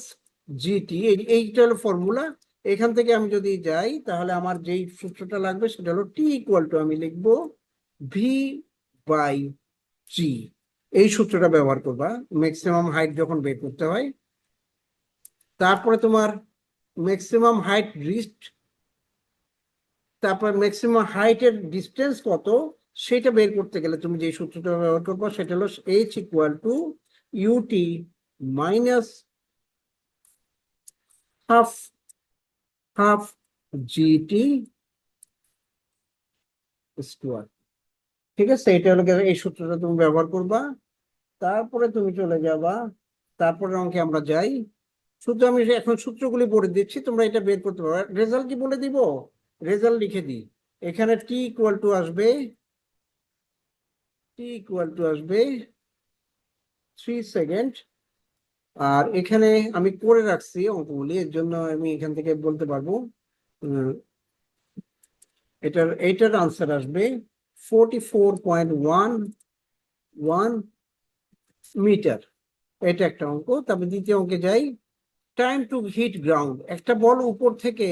A: g t. এইটা হলো ফর্মুলা। এখান থেকে আমি যদি যাই তাহলে আমার যেই সূত্রটা লাগবে সেটা হলো টি ইকুয়াল টু, আমি লিখবো ভি বাই জি। এই সূত্রটা ব্যবহার করবা ম্যাক্সিমাম হাইট যখন বের করতে হয়। তারপরে তোমার ম্যাক্সিমাম হাইট রিস্ট, তারপর ম্যাক্সিমাম হাইটের ডিস্টেন্স কত সেটা বের করতে গেলে তুমি যে সূত্রটা ব্যবহার করবো সেটা হলো h equal to u t minus half g t square. ঠিক আছে, এটা হলো এই সূত্রটা তুমি ব্যবহার করবা। তারপরে তুমি চলে যাবা, তারপরে অঙ্কে আমরা যাই। শুধু আমি এখন সূত্রগুলি বলে দিচ্ছি, তোমরা এটা বের করতে পারো। রেজাল্ট কি বলে দিব? রেজাল্ট লিখে দিই। এখানে টি ইকুয়াল টু আসবে 3 সেকেন্ড। আর এখানে আমি করে রাখছি অঙ্কগুলি, এর জন্য আমি এখান থেকে বলতে পারবো এইটার আনসার আসবে 44.11 মিটার। এটা একটা অঙ্ক। তারপর দ্বিতীয় অঙ্কে যাই। টাইম টু হিট গ্রাউন্ড, একটা বল উপর থেকে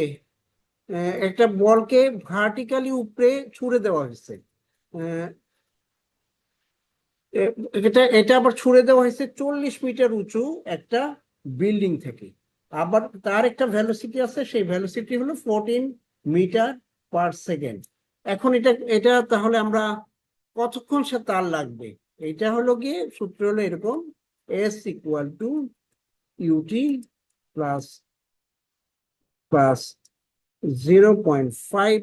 A: একটা বলকে ভার্টিক্যালি উপরে ছুড়ে দেওয়া হয়েছে। এটা আবার ছুড়ে দেওয়া হয়েছে 40 মিটার উঁচু একটা বিল্ডিং থেকে। আবার তার একটা ভেলোসিটি আছে, সেই ভেলোসিটি হলো 14 মিটার পার সেকেন্ড। এখন এটা তাহলে আমরা কতক্ষণ সে তার লাগবে? এটা হলো গিয়ে সূত্র হলো এরকম, s equal to u t plus 0.5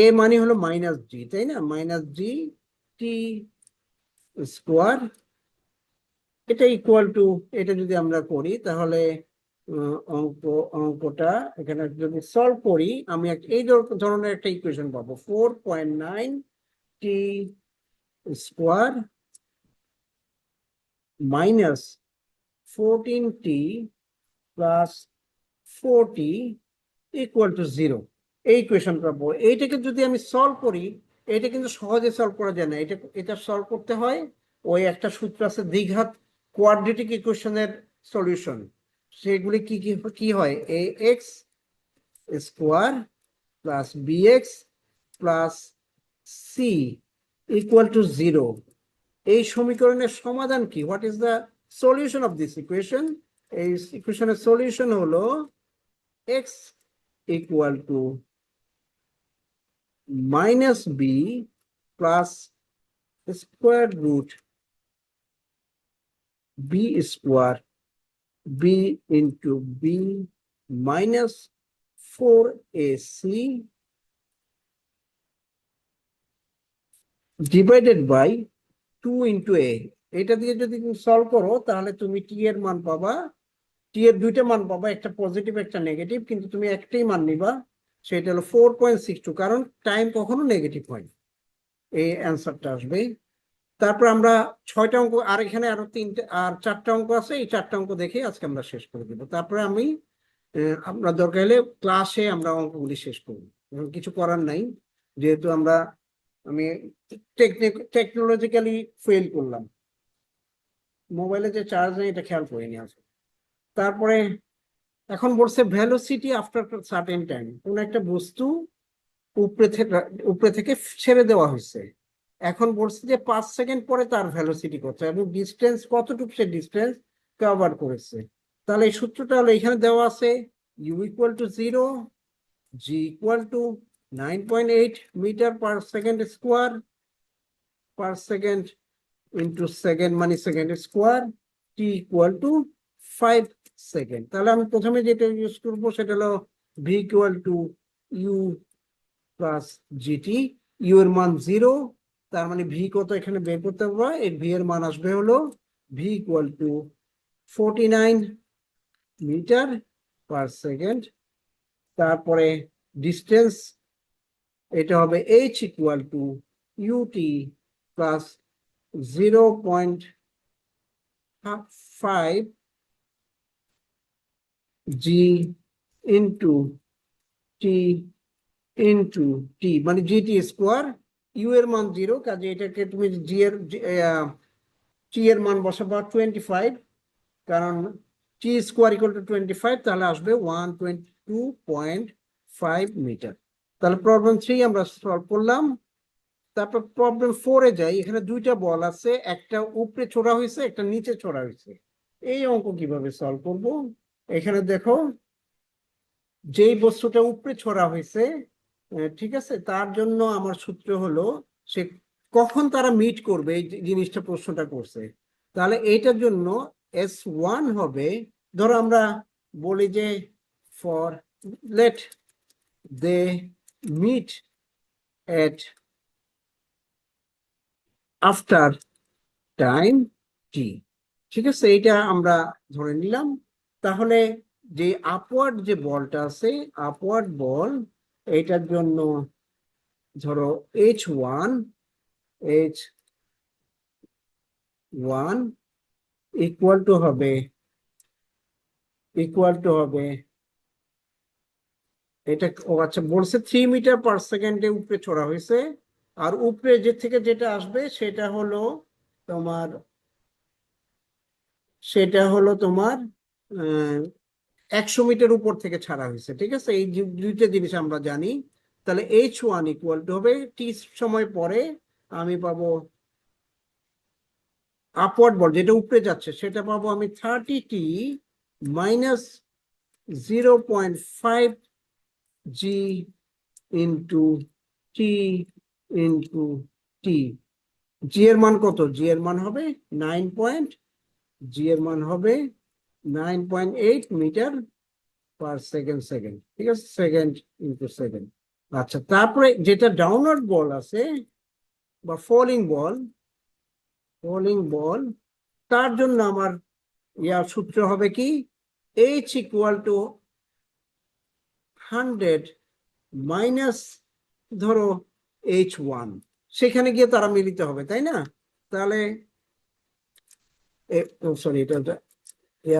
A: a মানে হলো মাইনাস জি, তাই না? Minus g t square. এটা ইকুয়াল টু, এটা যদি আমরা করি তাহলে অঙ্কটা এখানে যদি সলভ করি আমি এই ধরনের একটা ইকুয়েশন পাবো, 4.9 t square minus 14 t plus 40 equal to 0। এই ইকুয়েশন পাবো। এইটাকে যদি আমি সলভ করি, এটা কিন্তু সহজে সলভ করা যায় না, এটা সলভ করতে হয় ওই একটা সূত্র আছে দ্বিঘাত কোয়াড্রেটিক ইকুয়েশনের সলিউশন। সেগুলি কি হয়, a x square plus b x plus c equal to 0। এই সমীকরণের সমাধান কি? What is the solution of this equation, এই ইকুয়েশনের সলিউশন হলো x equal to minus b plus square root b square b into b minus 4ac divided by 2 into a। এটা দিয়ে যদি তুমি সলভ করো তাহলে তুমি টি এর মান পাবা, টি এর দুইটা মান পাবা, একটা পজিটিভ একটা নেগেটিভ, কিন্তু তুমি একটাই মান নিবা, সেটা হলো 4.62, কারণ টাইম কখনো নেগেটিভ হয়। এই অ্যান্সারটা আসবে। তারপর আমরা 6টা অঙ্ক, আর এখানে আরো 3টে আর 4টা অঙ্ক আছে, এই 4টা অঙ্ক দেখে আজকে আমরা শেষ করে দেবো। তারপরে আমি আমরা দরকার হলে ক্লাসে আমরা অঙ্কগুলি শেষ করবো, কিছু করার নাই, যেহেতু আমি টেকনোলজিক্যালি ফেল করলাম, মোবাইলে যে চার্জ নেই এটা খেয়াল করিনি আসলে। তারপরে এখন বলছে ভেলোসিটি আফটার সার্টেন টাইম, কোন একটা বস্তু উপরে থেকে ছেড়ে দেওয়া হয়েছে, এখন বলছে যে 5 সেকেন্ড পরে তার ভেলোসিটি কত এবং ডিস্টেন্স কতটুকু সে ডিস্টেন্স কভার করেছে। তাহলে এই সূত্রটা হলো এখানে দেওয়া আছে, u equal to 0, g equal to 9.8 metre per second square per second into second মানে second square, t equal to 5 second. তাহলে আমি প্রথমে যেটা ইউজ করবো সেটা হলো v equal to u plus g t, u এর মান 0, তার মানে ভি কত এখানে বের করতে হবে, এই ভি এর মান আসবে হলো v equal to 49 metre per second. তারপরে ডিস্টেন্স এটা হবে h equal to u t plus 0.5 g into t into t মানে জিটি স্কোয়ার, ইউ এর মান 0, কাজে এটাকে তুমি জি এর টি এর মান বসাবা 25, কারণ টি স্কোয়ার ইকুয়াল টু 25, তাহলে আসবে 122.5 মিটার। তাহলে প্রবলেম 3 আমরা সলভ করলাম। তারপর প্রবলেম 4-এ যাই, এখানে দুইটা বল আছে, একটা উপরে ছোড়া হয়েছে একটা নিচে ছোড়া হয়েছে। এই অঙ্ক কিভাবে সলভ করব, এখানে দেখো যেই বস্তুটা উপরে ছোড়া হয়েছে, ঠিক আছে, তার জন্য আমার সূত্র হলো সে কখন তারা মিট করবে, এই জিনিসটা প্রশ্নটা করছে। তাহলে এইটার জন্য S1 হবে, ধরো আমরা বলি যে for let they meet at after time t, ঠিক আছে, এইটা আমরা ধরে নিলাম। তাহলে যে আপওয়ার্ড যে বলটা আছে, আপওয়ার্ড বল, এইটার জন্য ধরো H1 ইকুয়াল টু হবে এটা, ও আচ্ছা বলছে 3 মিটার পার সেকেন্ডে উপরে ছোড়া হয়েছে, আর উপরে যে থেকে যেটা আসবে সেটা হলো তোমার 100 মিটার উপর থেকে ছাড়া হয়েছে, ঠিক আছে, এই দুইটা জিনিস আমরা জানি। তাহলে H1 ইকুয়াল টু হবে টি সময় পরে আমি পাবো আপওয়ার্ড বল যেটা উপরে যাচ্ছে সেটা পাবো আমি 30t minus 0.5 g into t into টি। জি এর মান কত, জি এর মান হবে 9.8 মিটার পার সেকেন্ড, ঠিক আছে, সেকেন্ড ইন্টু সেকেন্ড। আচ্ছা, তারপরে যেটা ডাউনওয়ার্ড বল আছে বা ফলিং বল, তার জন্য আমার সূত্র হবে কি, H ইকুয়াল টু 100 মাইনাস ধরো H1, সেখানে গিয়ে তারা মিলিত হবে, তাই না? তাহলে সরি, এটা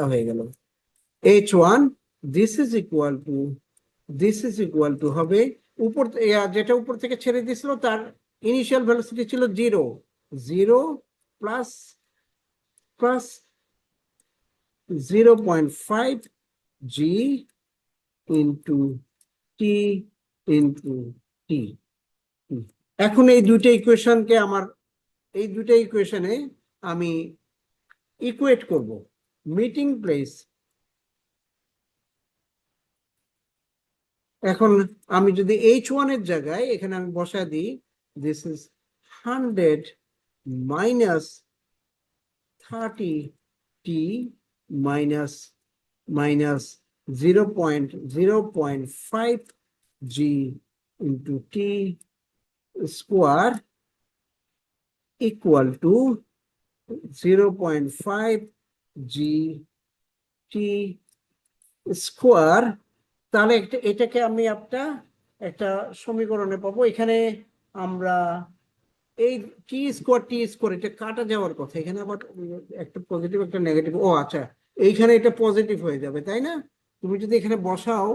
A: হয়ে গেল H1, this is equal to হবে উপর, যেটা উপর থেকে ছেড়ে দিয়েছিল তার ইনিশিয়াল ভেলোসিটি ছিল 0 plus 0.5 g into t into টি। এখন এই দুইটা ইকুয়েশনে আমি ইকুয়েট করব মিটিং প্লেস। এখন আমি যদি H1 এর জায়গায় এখানে আমি বসা দিই, this is 100 minus 30t minus minus 0.5 g into t square equal to 0.5 g t square। তাহলে এটাকে আমি একটা সমীকরণে পাবো। এখানে আমরা এই টি স্কোয়ার এটা কাটা যাওয়ার কথা, এখানে আবার একটা পজিটিভ একটা নেগেটিভ, ও আচ্ছা এইখানে এটা পজিটিভ হয়ে যাবে তাই না? তুমি যদি এখানে বসাও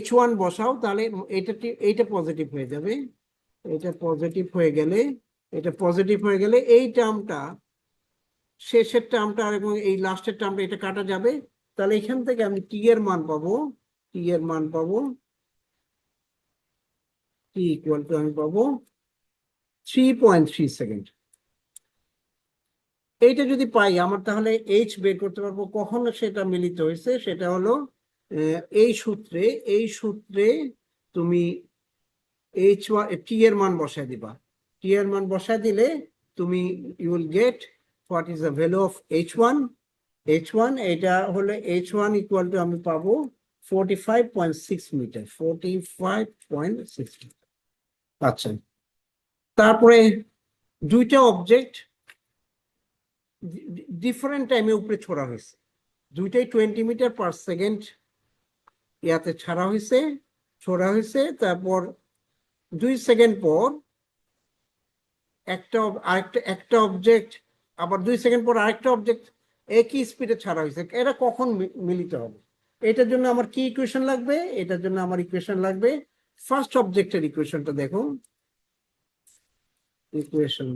A: H1 বসাও তাহলে এইটা পজিটিভ হয়ে যাবে, এটা পজিটিভ হয়ে গেলে এই টার্মটা, শেষের টার্মটা এবং এই লাস্টের টার্মটা এটা কাটা যাবে। তাহলে এখান থেকে আমি টি এর মান পাবো টি ইকুয়াল টু আমি পাবো 3.3 সেকেন্ড। এইটা যদি পাই আমার তাহলে এইচ বের করতে পারবো। কখন সেটা মিলিত হয়েছে সেটা হলো এই সূত্রে তুমি টি এর মান বসায় দিবা। টি এর মান বসায় দিলে তুমি you will get what is the value of H1 এটা হলো H1 ইকুয়াল টু আমি পাবো 45.6 মিটার, 45.6 মিটার। আচ্ছা, তারপরে দুইটা অবজেক্ট ডিফারেন্ট টাইমে উপরে ছোড়া হয়েছে, দুইটাই 20 মিটার পার সেকেন্ড ইয়াতে ছোড়া হয়েছে। তারপর 2 সেকেন্ড পর একটা অবজেক্ট, আবার 2 সেকেন্ড পর আরেকটা অবজেক্ট একই স্পিডে ছাড়া হয়েছে। এরা কখন মিলিত হবে? এটার জন্য আমার কি ইকুয়েশন লাগবে? এটার জন্য আমার ইকুয়েশন লাগবে ফার্স্ট অবজেক্টের ইকুয়েশনটা দেখো, ইকুয়েশন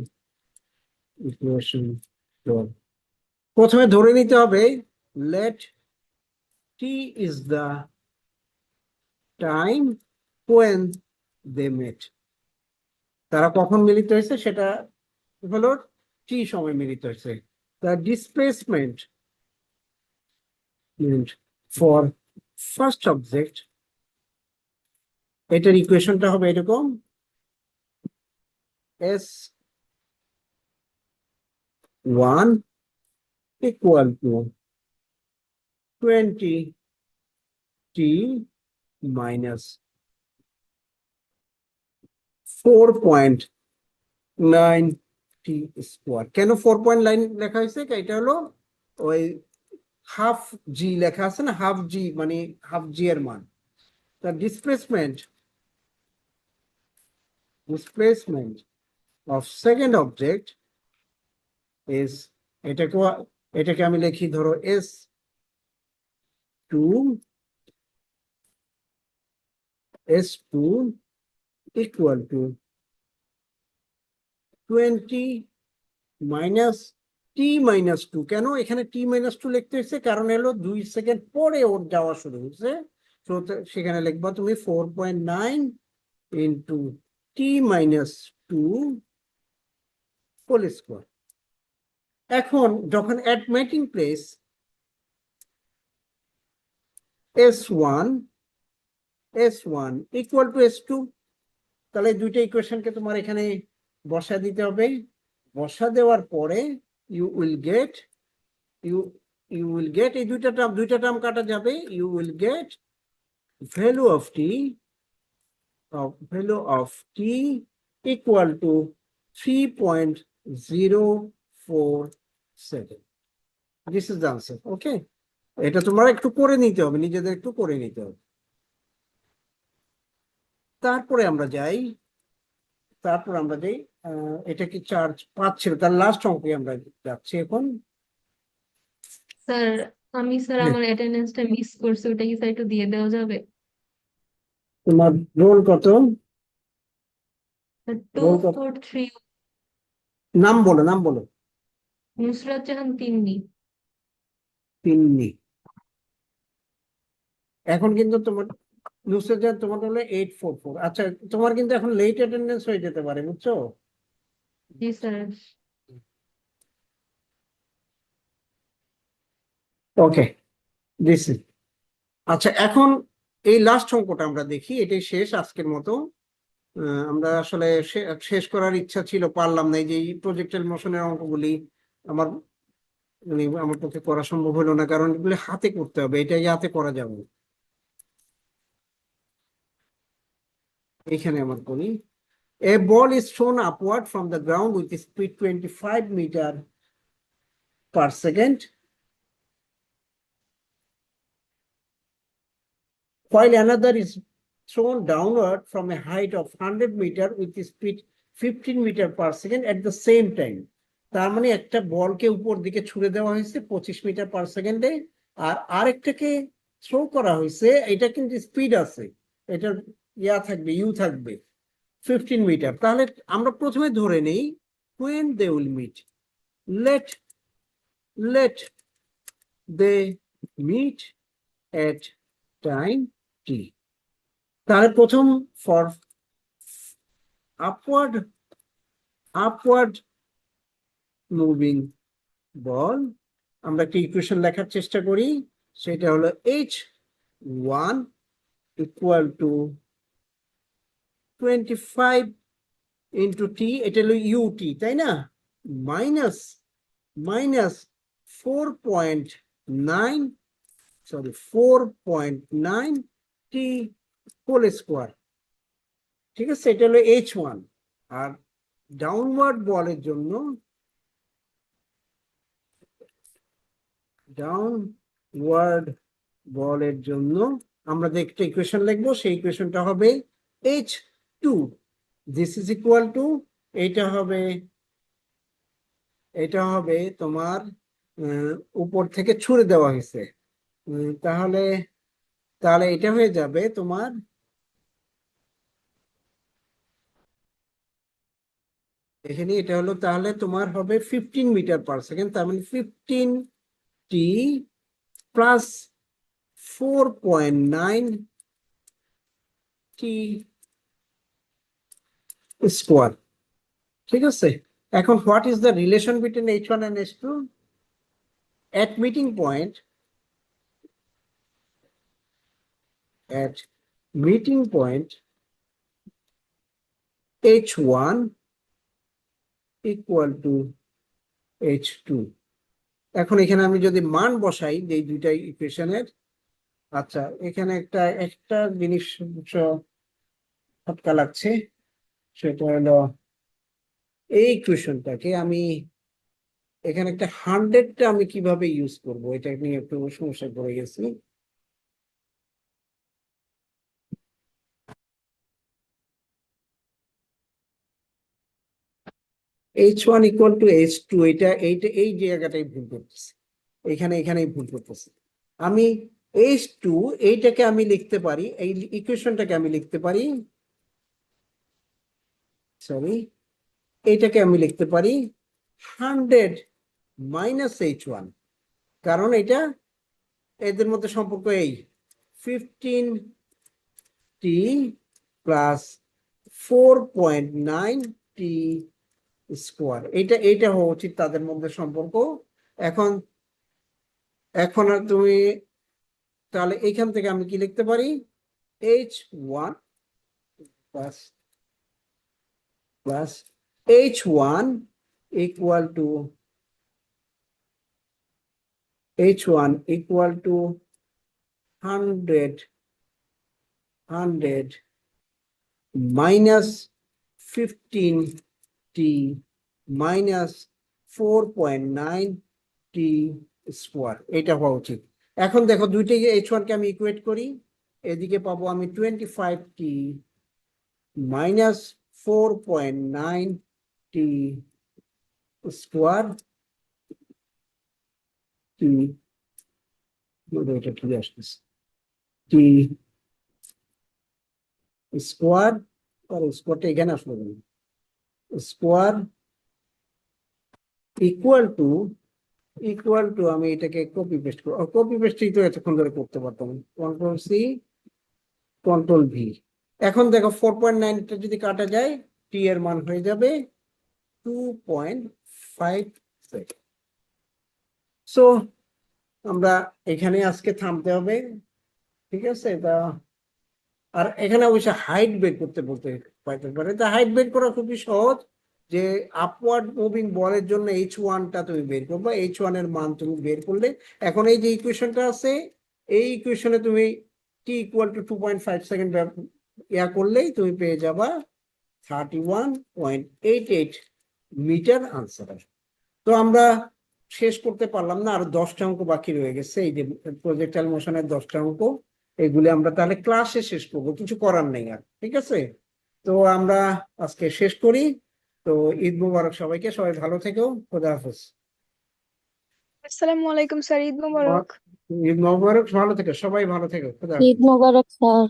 A: প্রথমে ধরে নিতে হবে let t is the time when they met। তারা কখন মিলিত হয়েছে সেটা হলো টি সময় মিলিত হয়েছে। the displacement for first object, এটার ইকুয়েশনটা হবে এরকম S1 equal to 20t minus 4.9t square. কেন 4.9 লেখা হয়েছে? এটা হলো ওই হাফ জি লেখা আছে না, হাফ জি মানে হাফ জি এর মান। The displacement of second object is, এটাকে আমি লিখি ধরো S2 equal to 20 minus t minus 2। কেন এখানে t minus 2 লিখতে হয়েছে? কারণ হলো 2 সেকেন্ড পরে ওর যাওয়া শুরু হয়েছে, তো সেখানে লিখবা তুমি 4.9 into t minus 2 whole square. এখন যখন at meeting place S1 equal to S2, তাহলে দুইটা ইকুয়েশনকে তোমার এখানে বসা দিতে হবে। বসা দেওয়ার পরে you will get এই দুইটা টার্ম কাটা যাবে, you will get value of t equal to 3.047। This is the answer. Okay, এটা তোমরা একটু করে নিতে হবে, নিজেদের একটু করে নিতে হবে। তারপরে আমরা যাই এটা কি চার্জ পাচ্ছিল, তার লাস্ট অঙ্কে আমরা যাচ্ছি এখন।
I: স্যার আমার অ্যাটেন্ডেন্সটা মিস করছি, ওটা কি স্যার একটু দিয়ে দেওয়া যাবে?
A: তোমার রোল কত?
I: 243।
A: নাম বলো
I: নুসরাত জাহান তিন্নি।
A: তিন্নি। এখন কিন্তু তোমার নুসরাত জাহান তোমার হলো 844। আচ্ছা, তোমার কিন্তু এখন লেট অ্যাটেন্ডেন্স হয়ে যেতে পারে, বুঝছো?
I: জি স্যার।
A: Okay, this is. আচ্ছা, এখন এই লাস্ট অঙ্কটা আমরা দেখি, এটাই শেষ আজকের মতো। আমরা আসলে শেষ করার ইচ্ছা ছিল, পারলাম না। এই যে প্রজেক্টের মোশনের অঙ্কগুলি আমার আমার পক্ষে করা সম্ভব হলো না, কারণ এগুলি হাতে করতে হবে, এটা হাতে করা যাবে না। এখানে আমার করি, a ball is thrown upward from the ground with speed 25 meter per second, while another is thrown downward from a height of 100 meter with speed 15 meter per second at the same time. তার মানে একটা বলকে উপর দিকে ছুড়ে দেওয়া হয়েছে 25 metre per সেকেন্ডে, আর আরেকটাকে থ্রো করা হয়েছে, এটা কিন্তু স্পিড আছে, এটা থাকবে, ইউ থাকবে 15 মিটার। তাহলে আমরা প্রথমে ধরে নেই when they will meet, let they meet at time t। তাহলে প্রথম ফর আপওয়ার্ড মুভিং বল, আমরা একটা ইকুয়েশন লেখার চেষ্টা করি, সেটা হলো h1 equal to 25 into T, এটা হলো ইউটি, তাই না, মাইনাস 4.9, সরি 4.9 টি হোল স্কোয়ার। ঠিক আছে, এটা হলো h1। আর ডাউনওয়ার্ড বলের জন্য আমরা একটা ইকুয়েশন লিখবো, সেই ইকুয়েশনটা হবে h2, this is equal to, এটা হবে তোমার উপর থেকে ছুড়ে দেওয়া হয়েছে, তাহলে এটা হয়ে যাবে তোমার এখানে, এটা হলো তাহলে তোমার হবে 15 মিটার পার সেকেন্ড, তার মানে 15 টি প্লাস 4.9 টি স্কোয়ার। ঠিক আছে, এখন what is the relation between h1 and h2? At meeting point h1 equal to h2। এখন এখানে আমি যদি মান বসাই এই দুইটা ইকুয়েশনের, আচ্ছা এখানে একটা জিনিস খটকা লাগছে, সেটা হলো এই ইকুয়েশনটাকে আমি এখানে একটা 100টা আমি কিভাবে ইউজ করব, এটা নিয়ে একটু সমস্যায় পড়ে গেছি। h1 ইকুয়াল টু h2, এই জায়গাটাই ভুল করতেছি, এখানেই ভুল করতেছি। আমি h2 এইটাকে আমি লিখতে পারি, এই ইকুয়েশনটাকে আমি লিখতে পারি, সরি এইটাকে আমি লিখতে পারি 100 মাইনাস h1, কারণ এটা এদের মধ্যে সম্পর্ক এই 15 টি প্লাস 4.9 টি স্কোয়ার, এইটা হওয়া উচিত তাদের মধ্যে সম্পর্ক। এখন আর তুমি তাহলে এইখান থেকে আমি কি লিখতে পারি, h1 plus h1 equal to 100 minus 15 T minus 4.9 t square, এটা হওয়া উচিত। এখন দেখো দুইটাকে h1 কে আমি ইকুয়েট করি, এদিকে পাবো আমি 25 টি মাইনাস 4.9 টি স্কোয়ার, এটা কি আসতেছে, টি স্কোয়ার, আর স্কোয়ারটা এখানে আসলো স্কোয়ার ইকুয়াল টু আমি এটাকে কপি পেস্ট করব, কপি পেস্টই তো এতক্ষণ ধরে করতে পারতাম, কন্ট্রোল সি কন্ট্রোল ভি। এখন দেখো 4.9টা যদি কাটা যায়, টি এর মান হয়ে যাবে 2.5। সো আমরা এখানে আজকে থামতে হবে, ঠিক আছে? তা আর এখানে অবশ্য হাইট বের করতে বলতে পারতে পারে, তা হাইট বের করা খুবই সহজ, যে আপওয়ার্ড মুভিং বলের জন্য H1টা তুমি বের করবে, H1 এর মান তুমি বের করলে, এখন এই যে ইকুয়েশনটা আছে, এই ইকুয়েশনে তুমি t ইকুয়াল টু 2.5 সেকেন্ড ইয়া করলেই তুমি পেয়ে যাবা 31.88 মিটার আনসার। তো আমরা শেষ করতে পারলাম না, আর 10টা অঙ্ক বাকি রয়ে গেছে, এই যে প্রজেক্টাইল মোশনের 10টা অঙ্ক, এগুলি আমরা তাহলে ক্লাসে শেষ করবো, কিছু করার নেই আর, ঠিক আছে? তো আমরা আজকে শেষ করি। তো ঈদ মোবারক সবাইকে, সবাই ভালো থেকো, খোদা হাফেজ।
J: আসসালামু আলাইকুম স্যার, ঈদ মোবারক।
A: ঈদ মোবারক, ভালো থেকো সবাই, ভালো থেকো, খোদা হাফেজ।
C: ঈদ মোবারক স্যার।